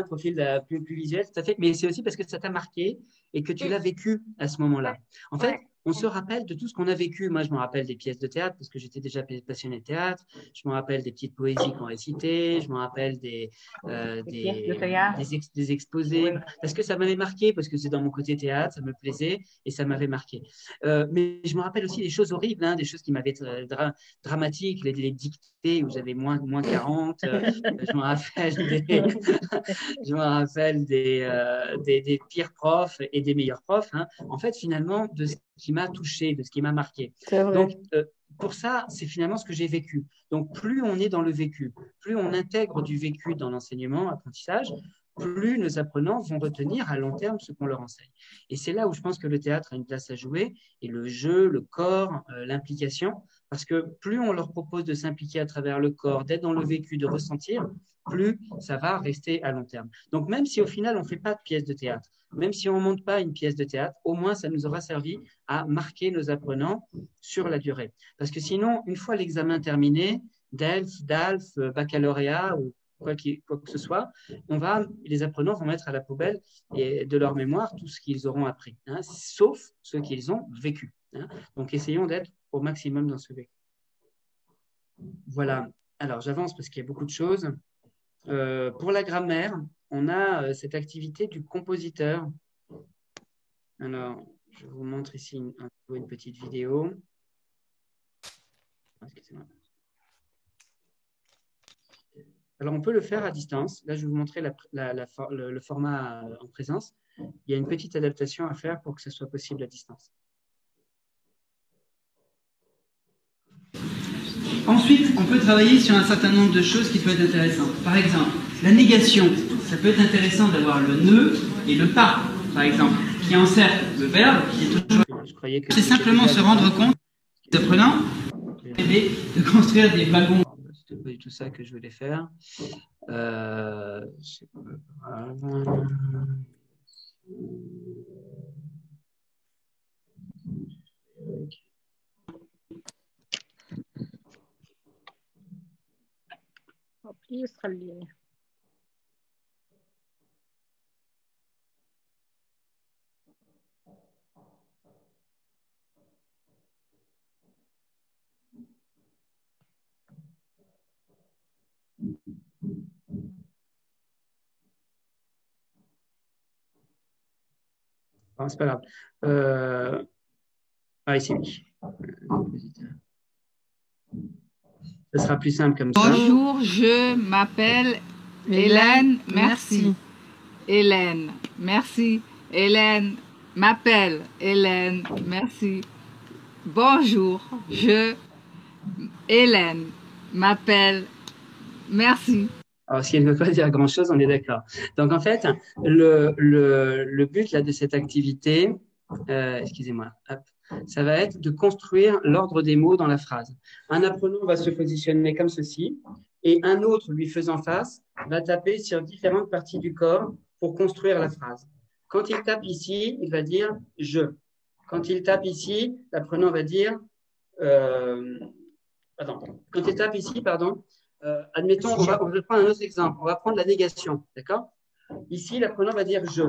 [SPEAKER 2] profil plus visuel, tout à fait, mais c'est aussi parce que ça t'a marqué et que tu l'as vécu à ce moment-là. En fait, on se rappelle de tout ce qu'on a vécu. Moi, je me rappelle des pièces de théâtre parce que j'étais déjà passionné de théâtre. Je me rappelle des petites poésies qu'on récitait. Je me rappelle des exposés. Parce que ça m'avait marqué, parce que c'est dans mon côté théâtre, ça me plaisait et ça m'avait marqué. Mais je me rappelle aussi des choses horribles, des choses qui m'avaient dramatiques, les dictées où j'avais moins 40. Je me rappelle des pires profs et des meilleurs profs. En fait, finalement, de ce qui m'a touché, de ce qui m'a marqué. Donc, pour ça, c'est finalement ce que j'ai vécu. Donc, plus on est dans le vécu, plus on intègre du vécu dans l'enseignement, apprentissage, plus nos apprenants vont retenir à long terme ce qu'on leur enseigne. Et c'est là où je pense que le théâtre a une place à jouer, et le jeu, le corps, l'implication, parce que plus on leur propose de s'impliquer à travers le corps, d'être dans le vécu, de ressentir, plus ça va rester à long terme. Donc, même si au final, on ne fait pas de pièce de théâtre, même si on ne monte pas une pièce de théâtre, au moins, ça nous aura servi à marquer nos apprenants sur la durée. Parce que sinon, une fois l'examen terminé, DELF, DALF, baccalauréat ou quoi que ce soit, les apprenants vont mettre à la poubelle de leur mémoire tout ce qu'ils auront appris, sauf ce qu'ils ont vécu. Donc, essayons d'être au maximum dans ce vécu. Voilà. Alors, j'avance parce qu'il y a beaucoup de choses. Pour la grammaire, on a cette activité du compositeur. Alors, je vous montre ici une petite vidéo. Excusez-moi. Alors, on peut le faire à distance. Là, je vais vous montrer le format en présence. Il y a une petite adaptation à faire pour que ce soit possible à distance. Ensuite, on peut travailler sur un certain nombre de choses qui peuvent être intéressantes. Par exemple, la négation. Ça peut être intéressant d'avoir le ne et le pas, par exemple, qui encerclent le verbe qui est toujours… C'est simplement se rendre compte, les apprenants, de construire des wagons. C'était pas du tout ça que je voulais faire. Bon, c'est pas grave. Ici. Ce sera plus simple comme ça.
[SPEAKER 16] Bonjour, je m'appelle Hélène. Merci. Hélène. Merci. Hélène m'appelle Hélène. Merci. Bonjour, Hélène m'appelle. Merci.
[SPEAKER 2] Alors, ce qui ne veut pas dire grand-chose, on est d'accord. Donc, en fait, le but là, de cette activité, excusez-moi, ça va être de construire l'ordre des mots dans la phrase. Un apprenant va se positionner comme ceci et un autre, lui faisant face, va taper sur différentes parties du corps pour construire la phrase. Quand il tape ici, il va dire « je ». Quand il tape ici, l'apprenant va dire quand il tape ici, admettons, on va prendre un autre exemple. On va prendre la négation, d'accord? Ici, l'apprenant va dire « je ».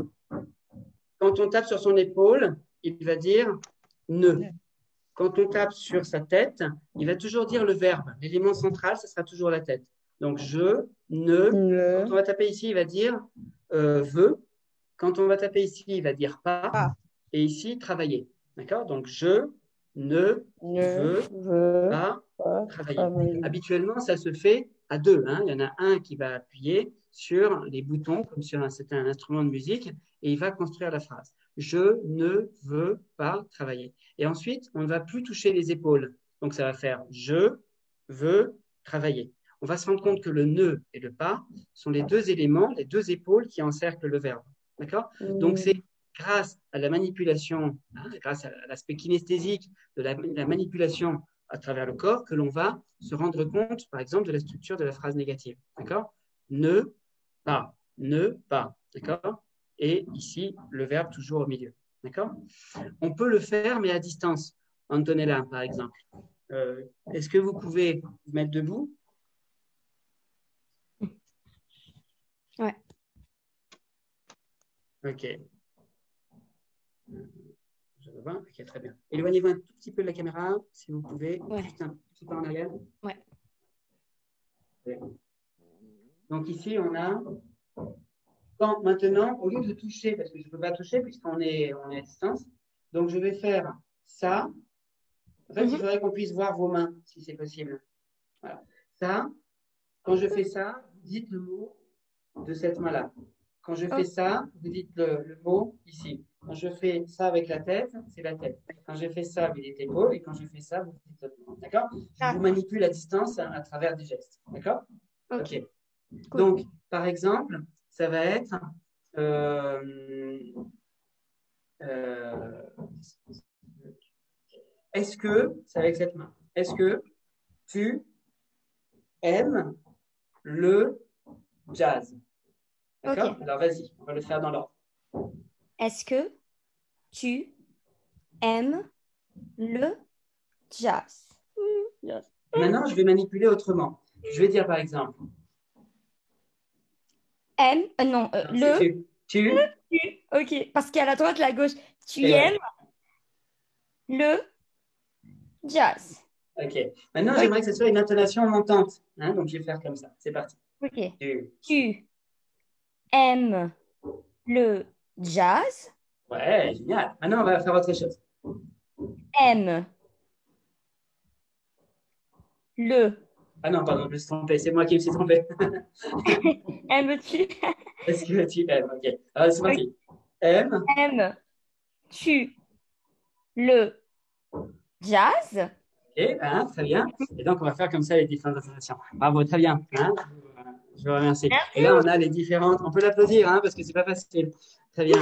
[SPEAKER 2] Quand on tape sur son épaule, il va dire « ne ». Quand on tape sur sa tête, il va toujours dire le verbe. L'élément central, ce sera toujours la tête. Donc, je, ne. Quand on va taper ici, il va dire veux. Quand on va taper ici, il va dire pas. Et ici, travailler. D'accord? Donc, je, ne, veux, pas, travailler. Habituellement, ça se fait à deux. Hein. Il y en a un qui va appuyer sur les boutons, comme sur un instrument de musique, et il va construire la phrase. Je ne veux pas travailler. Et ensuite, on ne va plus toucher les épaules. Donc, ça va faire je veux travailler. On va se rendre compte que le ne et le pas sont les deux éléments, les deux épaules qui encerclent le verbe. D'accord? Donc, c'est grâce à la manipulation, grâce à l'aspect kinesthésique de la manipulation à travers le corps que l'on va se rendre compte, par exemple, de la structure de la phrase négative. D'accord? Ne pas. D'accord? Et ici, le verbe toujours au milieu. D'accord? On peut le faire, mais à distance. Antonella, par exemple. Est-ce que vous pouvez vous mettre debout?
[SPEAKER 15] Ouais.
[SPEAKER 2] Ok. Je le vois. Ok, très bien. Éloignez-vous un tout petit peu de la caméra, si vous pouvez.
[SPEAKER 15] Ouais.
[SPEAKER 2] Juste un petit peu en arrière.
[SPEAKER 15] Ouais.
[SPEAKER 2] Donc ici, on a... Maintenant, au lieu de toucher, parce que je ne peux pas toucher puisqu'on est à distance, donc je vais faire ça. En fait, il faudrait qu'on puisse voir vos mains, si c'est possible. Voilà. Ça, quand je fais ça, vous dites le mot de cette main-là. Quand je fais ça, vous dites le mot ici. Quand je fais ça avec la tête, c'est la tête. Quand je fais ça, vous dites l'épaule. Et quand je fais ça, vous dites l'autre mot. D'accord? Je vous manipule à distance à travers des gestes. D'accord? Ok. Cool. Donc, par exemple, ça va être est-ce que, c'est avec cette main, est-ce que tu aimes le jazz? D'accord? Okay. Alors vas-y, on va le faire dans l'ordre.
[SPEAKER 15] Est-ce que tu aimes le jazz?
[SPEAKER 2] Maintenant, je vais manipuler autrement. Je vais dire par exemple.
[SPEAKER 15] Non,
[SPEAKER 2] tu.
[SPEAKER 15] Ok, parce qu'il y a la droite, la gauche. Tu aimes le jazz.
[SPEAKER 2] Ok. Maintenant, j'aimerais que ce soit une intonation montante. Hein, donc, je vais faire comme ça. C'est parti.
[SPEAKER 15] Ok. Tu aimes le jazz.
[SPEAKER 2] Ouais, génial. Maintenant, on va faire autre chose.
[SPEAKER 15] Aime le.
[SPEAKER 2] Ah non, pardon, je me suis trompé. C'est moi qui me suis trompé.
[SPEAKER 15] Aimes-tu?
[SPEAKER 2] Est-ce que tu aimes? Ok. Alors, c'est parti.
[SPEAKER 15] Aimes-tu le jazz?
[SPEAKER 2] Ok, hein, très bien. Et donc, on va faire comme ça les différentes intonations. Bravo, très bien. Hein, je vous remercie.
[SPEAKER 15] Merci.
[SPEAKER 2] Et là, on a les différentes. On peut l'applaudir, hein, parce que c'est pas facile. Très bien.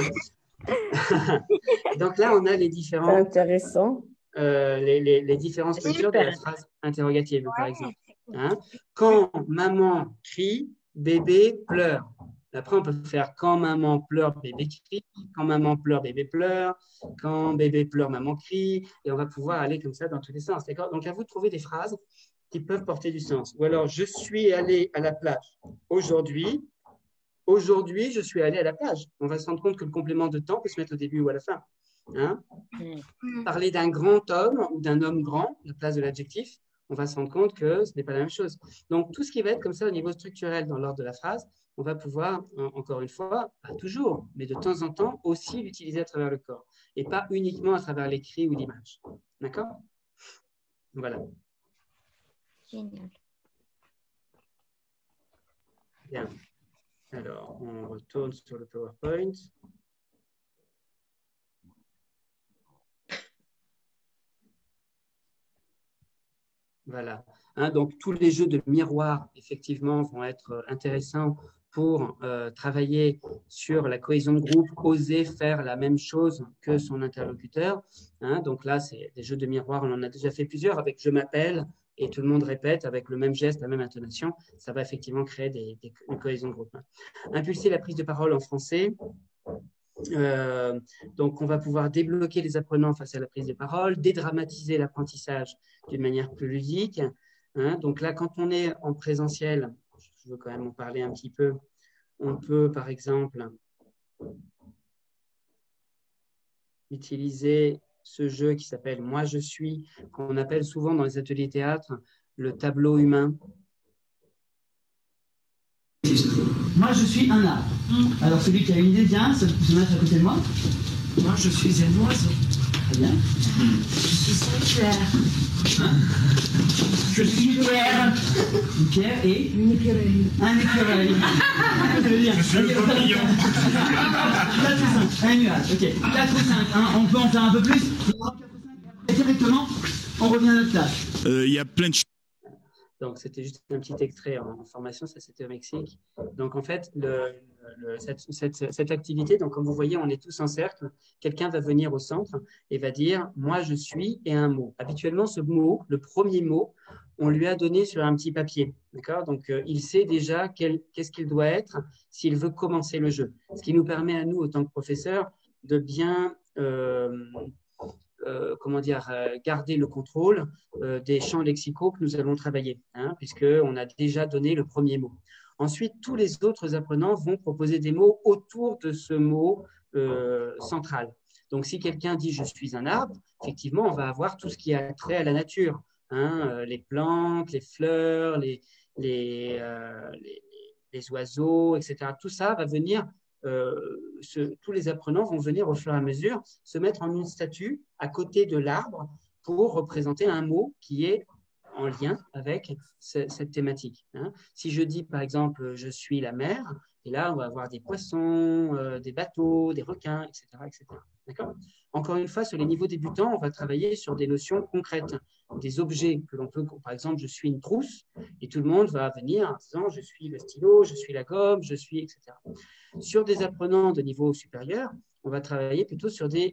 [SPEAKER 2] Donc là, on a les différentes.
[SPEAKER 13] C'est intéressant.
[SPEAKER 2] Les différentes structures de la phrase interrogative, par exemple. Hein? Quand maman crie, bébé pleure. Après, on peut faire quand maman pleure, bébé crie. Quand maman pleure, bébé pleure. Quand bébé pleure, maman crie. Et on va pouvoir aller comme ça dans tous les sens. D'accord? Donc, à vous de trouver des phrases qui peuvent porter du sens. Ou alors, je suis allé à la plage aujourd'hui. Aujourd'hui, je suis allé à la plage. On va se rendre compte que le complément de temps peut se mettre au début ou à la fin. Hein? Parler d'un grand homme ou d'un homme grand, à la place de l'adjectif, on va se rendre compte que ce n'est pas la même chose. Donc, tout ce qui va être comme ça au niveau structurel dans l'ordre de la phrase, on va pouvoir, encore une fois, pas toujours, mais de temps en temps, aussi l'utiliser à travers le corps et pas uniquement à travers l'écrit ou l'image. D'accord? Voilà.
[SPEAKER 15] Génial.
[SPEAKER 2] Bien. Alors, on retourne sur le PowerPoint. Voilà. Hein, donc, tous les jeux de miroir, effectivement, vont être intéressants pour travailler sur la cohésion de groupe, oser faire la même chose que son interlocuteur. Hein, donc là, c'est des jeux de miroir, on en a déjà fait plusieurs avec « je m'appelle » et tout le monde répète avec le même geste, la même intonation. Ça va effectivement créer une cohésion de groupe. Impulser la prise de parole en français. Donc, on va pouvoir débloquer les apprenants face à la prise de parole, dédramatiser l'apprentissage d'une manière plus ludique. Hein, donc là, quand on est en présentiel, je veux quand même en parler un petit peu. On peut, par exemple, utiliser ce jeu qui s'appelle « Moi, je suis », qu'on appelle souvent dans les ateliers théâtre le tableau humain.
[SPEAKER 17] Moi, je suis un arbre. Alors, celui qui a une idée, vient se mettre à côté de moi.
[SPEAKER 18] Moi, je suis un oiseau.
[SPEAKER 17] Très bien.
[SPEAKER 18] Je suis un éclair.
[SPEAKER 17] Je suis une pierre. Une pierre et
[SPEAKER 18] une écureuil.
[SPEAKER 17] Un écureuil.
[SPEAKER 18] Je suis un papillon.
[SPEAKER 17] 4 ou 5. Un nuage. Ok. 4 ou 5. Hein. On peut en faire un peu plus. 4 ou 5. Et directement, on revient à notre place.
[SPEAKER 19] Il y a plein de choses.
[SPEAKER 2] Donc, c'était juste un petit extrait en formation, ça c'était au Mexique. Donc, en fait, cette activité, donc comme vous voyez, on est tous en cercle. Quelqu'un va venir au centre et va dire « moi je suis » et un mot. Habituellement, ce mot, le premier mot, on lui a donné sur un petit papier. D'accord ? Donc, il sait déjà qu'est-ce qu'il doit être s'il veut commencer le jeu. Ce qui nous permet à nous, en tant que professeurs, de bien... garder le contrôle des champs lexicaux que nous allons travailler, hein, puisqu'on a déjà donné le premier mot. Ensuite, tous les autres apprenants vont proposer des mots autour de ce mot central. Donc, si quelqu'un dit « je suis un arbre », effectivement, on va avoir tout ce qui a trait à la nature, hein, les plantes, les fleurs, les oiseaux, etc. Tout ça va venir... tous les apprenants vont venir au fur et à mesure se mettre en une statue à côté de l'arbre pour représenter un mot qui est en lien avec cette thématique. Hein. Si je dis par exemple « je suis la mer », et là on va avoir des poissons, des bateaux, des requins, etc. etc. D'accord ? Encore une fois, sur les niveaux débutants, on va travailler sur des notions concrètes, des objets que l'on peut, par exemple, je suis une trousse, et tout le monde va venir en disant je suis le stylo, je suis la gomme, je suis, etc. Sur des apprenants de niveau supérieur, on va travailler plutôt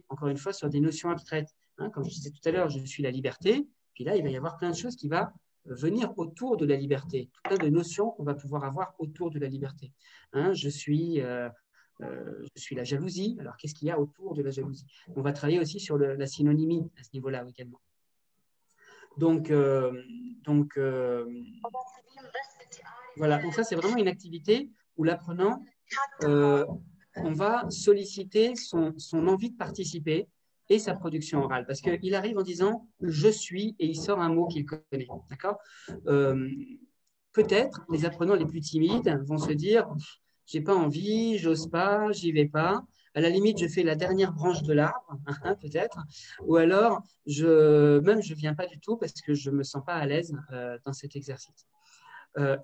[SPEAKER 2] encore une fois, sur des notions abstraites. Hein, comme je disais tout à l'heure, je suis la liberté, puis là, il va y avoir plein de choses qui vont venir autour de la liberté, tout plein de notions qu'on va pouvoir avoir autour de la liberté. Hein, je suis la jalousie. Alors, qu'est-ce qu'il y a autour de la jalousie ? On va travailler aussi sur la synonymie à ce niveau-là également. Donc voilà. Donc ça, c'est vraiment une activité où l'apprenant, on va solliciter son envie de participer et sa production orale. Parce qu'il arrive en disant « je suis » et il sort un mot qu'il connaît. D'accord ? Peut-être, les apprenants les plus timides vont se dire « j'ai pas envie, j'ose pas, j'y vais pas. À la limite, je fais la dernière branche de l'arbre, peut-être. Ou alors, je viens pas du tout parce que je me sens pas à l'aise dans cet exercice. »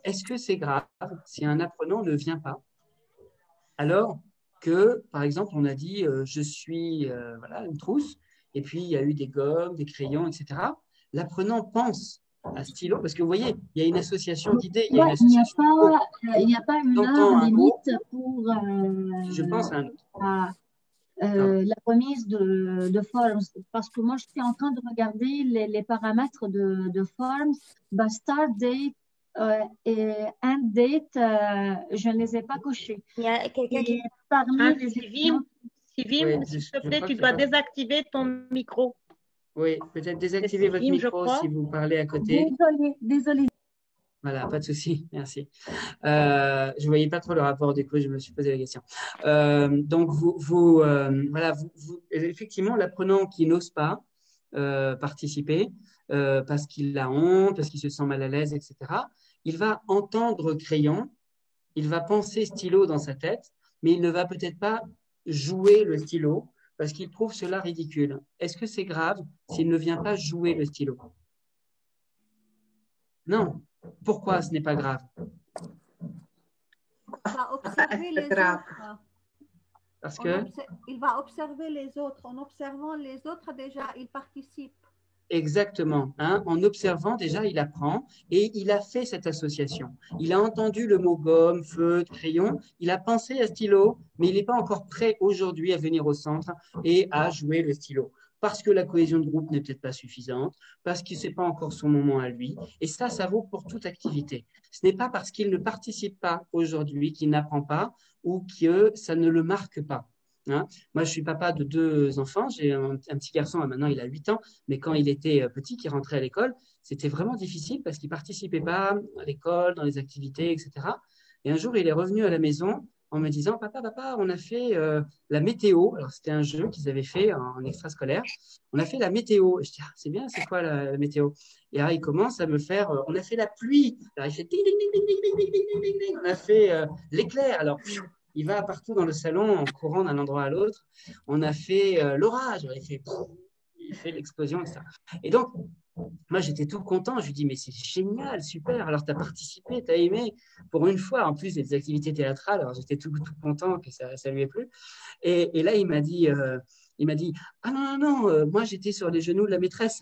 [SPEAKER 2] Est-ce que c'est grave si un apprenant ne vient pas alors que, par exemple, on a dit je suis une trousse et puis il y a eu des gommes, des crayons, etc. L'apprenant pense à stylo, parce que vous voyez, il y a une association d'idées. Il n'y
[SPEAKER 20] a pas une heure limite pour
[SPEAKER 2] je pense à un autre.
[SPEAKER 20] La remise de forms, parce que moi, je suis en train de regarder les paramètres de forms, start date et end date, je ne les ai pas cochés.
[SPEAKER 14] Il y a quelqu'un qui
[SPEAKER 20] parmi les
[SPEAKER 14] Sivim, s'il te plaît, tu dois désactiver ton micro.
[SPEAKER 2] Oui, peut-être désactiver votre micro si vous parlez à côté.
[SPEAKER 20] Désolée.
[SPEAKER 2] Voilà, pas de souci, merci. Je ne voyais pas trop le rapport, du coup, je me suis posé la question. Donc, effectivement, l'apprenant qui n'ose pas participer parce qu'il a honte, parce qu'il se sent mal à l'aise, etc., il va entendre crayon, il va penser stylo dans sa tête, mais il ne va peut-être pas jouer le stylo parce qu'il trouve cela ridicule. Est-ce que c'est grave s'il ne vient pas jouer le stylo? Non. Pourquoi ce n'est pas grave?
[SPEAKER 21] Il va observer les autres.
[SPEAKER 2] Parce que
[SPEAKER 21] il va observer les autres. En observant les autres, déjà, il participe.
[SPEAKER 2] Exactement. Hein. En observant, déjà, il apprend et il a fait cette association. Il a entendu le mot gomme, feutre, crayon. Il a pensé à stylo, mais il n'est pas encore prêt aujourd'hui à venir au centre et à jouer le stylo. Parce que la cohésion de groupe n'est peut-être pas suffisante, parce que ce n'est pas encore son moment à lui. Et ça vaut pour toute activité. Ce n'est pas parce qu'il ne participe pas aujourd'hui qu'il n'apprend pas ou que ça ne le marque pas. Hein. Moi, je suis papa de 2 enfants. J'ai un petit garçon, maintenant il a 8 ans, mais quand il était petit, qui rentrait à l'école, c'était vraiment difficile parce qu'il ne participait pas à l'école, dans les activités, etc. Et un jour, il est revenu à la maison en me disant, papa, on a fait la météo. Alors, c'était un jeu qu'ils avaient fait en extrascolaire. On a fait la météo. Et je dis, ah, c'est bien, c'est quoi la météo? Et alors, il commence à me faire, on a fait la pluie. Alors, il fait ding, ding, ding, ding, ding, ding, ding, ding, ding, ding. On a fait l'éclair. Alors, il va partout dans le salon en courant d'un endroit à l'autre. On a fait l'orage. Il fait l'explosion, etc. Et donc, moi, j'étais tout content. Je lui dis, mais c'est génial, super. Alors, tu as participé, tu as aimé. Pour une fois, en plus, des activités théâtrales. Alors, j'étais tout content que ça lui ait plu. Et là, il m'a dit, ah non, moi, j'étais sur les genoux de la maîtresse.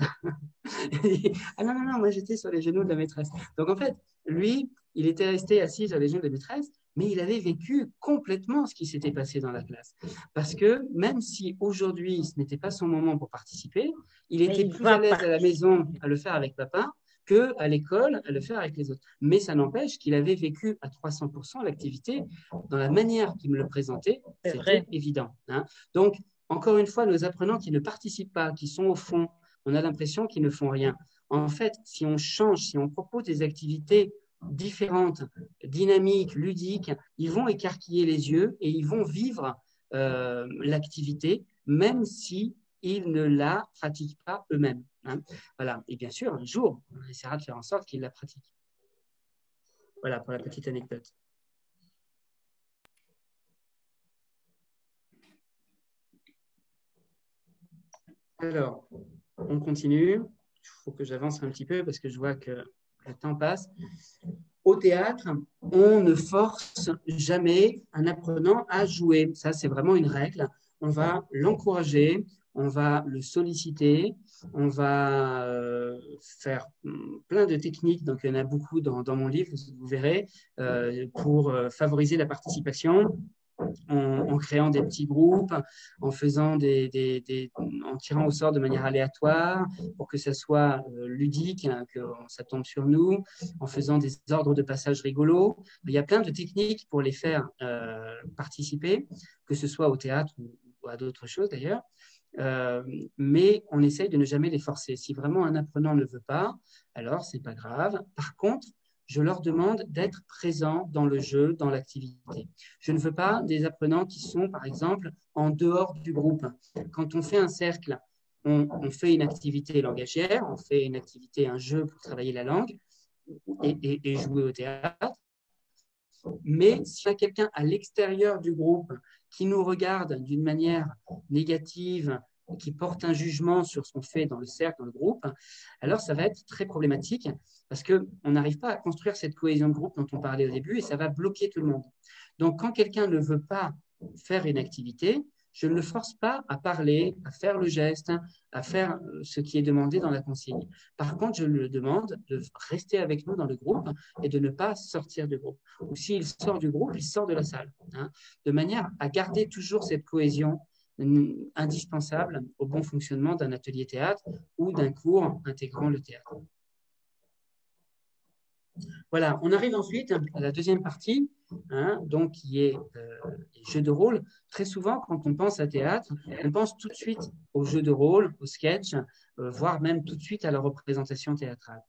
[SPEAKER 2] Ah non, moi, j'étais sur les genoux de la maîtresse. Donc, en fait, lui, il était resté assis sur les genoux de la maîtresse, mais il avait vécu complètement ce qui s'était passé dans la classe. Parce que même si aujourd'hui, ce n'était pas son moment pour participer, il était plus à l'aise à la maison à le faire avec papa qu'à l'école à le faire avec les autres. Mais ça n'empêche qu'il avait vécu à 300% l'activité dans la manière qu'il me le présentait. C'était évident. Hein. Donc, encore une fois, nos apprenants qui ne participent pas, qui sont au fond, on a l'impression qu'ils ne font rien. En fait, si on change, si on propose des activités différentes, dynamiques, ludiques, ils vont écarquiller les yeux et ils vont vivre l'activité, même si ils ne la pratiquent pas eux-mêmes. Hein. Voilà. Et bien sûr, un jour, on essaiera de faire en sorte qu'ils la pratiquent. Voilà pour la petite anecdote. Alors, on continue. Il faut que j'avance un petit peu parce que je vois que le temps passe. Au théâtre, on ne force jamais un apprenant à jouer. Ça, c'est vraiment une règle. On va l'encourager, on va le solliciter, on va faire plein de techniques. Donc, il y en a beaucoup dans mon livre, vous verrez, pour favoriser la participation. En créant des petits groupes, en faisant en tirant au sort de manière aléatoire pour que ça soit ludique, hein, que ça tombe sur nous, en faisant des ordres de passage rigolos. Il y a plein de techniques pour les faire participer, que ce soit au théâtre ou à d'autres choses d'ailleurs. Mais on essaye de ne jamais les forcer. Si vraiment un apprenant ne veut pas, alors c'est pas grave. Par contre, je leur demande d'être présents dans le jeu, dans l'activité. Je ne veux pas des apprenants qui sont, par exemple, en dehors du groupe. Quand on fait un cercle, on fait une activité langagière, on fait une activité, un jeu pour travailler la langue et jouer au théâtre. Mais s'il y a quelqu'un à l'extérieur du groupe qui nous regarde d'une manière négative, qui porte un jugement sur ce qu'on fait dans le cercle, dans le groupe, alors ça va être très problématique parce qu'on n'arrive pas à construire cette cohésion de groupe dont on parlait au début et ça va bloquer tout le monde. Donc, quand quelqu'un ne veut pas faire une activité, je ne le force pas à parler, à faire le geste, à faire ce qui est demandé dans la consigne. Par contre, je le demande de rester avec nous dans le groupe et de ne pas sortir du groupe. Ou s'il sort du groupe, il sort de la salle, hein, de manière à garder toujours cette cohésion indispensable au bon fonctionnement d'un atelier théâtre ou d'un cours intégrant le théâtre. Voilà, on arrive ensuite à la deuxième partie, hein, donc qui est les jeux de rôle. Très souvent, quand on pense à théâtre, on pense tout de suite aux jeux de rôle, aux sketchs, voire même tout de suite à la représentation théâtrale.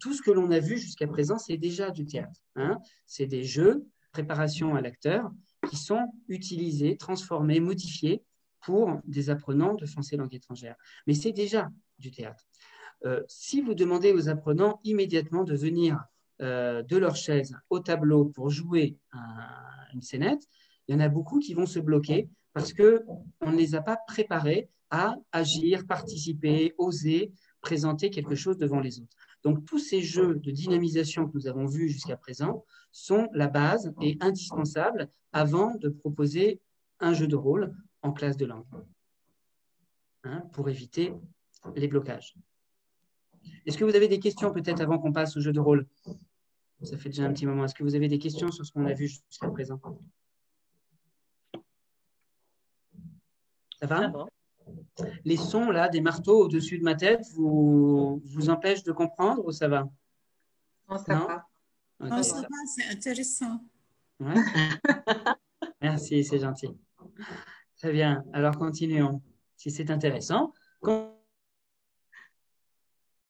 [SPEAKER 2] Tout ce que l'on a vu jusqu'à présent, c'est déjà du théâtre. Hein. C'est des jeux, préparation à l'acteur, qui sont utilisés, transformés, modifiés pour des apprenants de français langue étrangère. Mais c'est déjà du théâtre. Si vous demandez aux apprenants immédiatement de venir de leur chaise au tableau pour jouer une scénette, il y en a beaucoup qui vont se bloquer parce qu'on ne les a pas préparés à agir, participer, oser présenter quelque chose devant les autres. Donc, tous ces jeux de dynamisation que nous avons vus jusqu'à présent sont la base et indispensables avant de proposer un jeu de rôle en classe de langue, hein, pour éviter les blocages. Est-ce que vous avez des questions peut-être avant qu'on passe au jeu de rôle? Ça fait déjà un petit moment. Est-ce que vous avez des questions sur ce qu'on a vu jusqu'à présent? Ça va? Les sons là, des marteaux au-dessus de ma tête, vous empêchent de comprendre ou ça va?
[SPEAKER 10] Non, ça va.
[SPEAKER 2] Okay.
[SPEAKER 3] Non, ça va, c'est intéressant.
[SPEAKER 2] Ouais. Merci, c'est gentil. Très bien. Alors, continuons. Si c'est intéressant.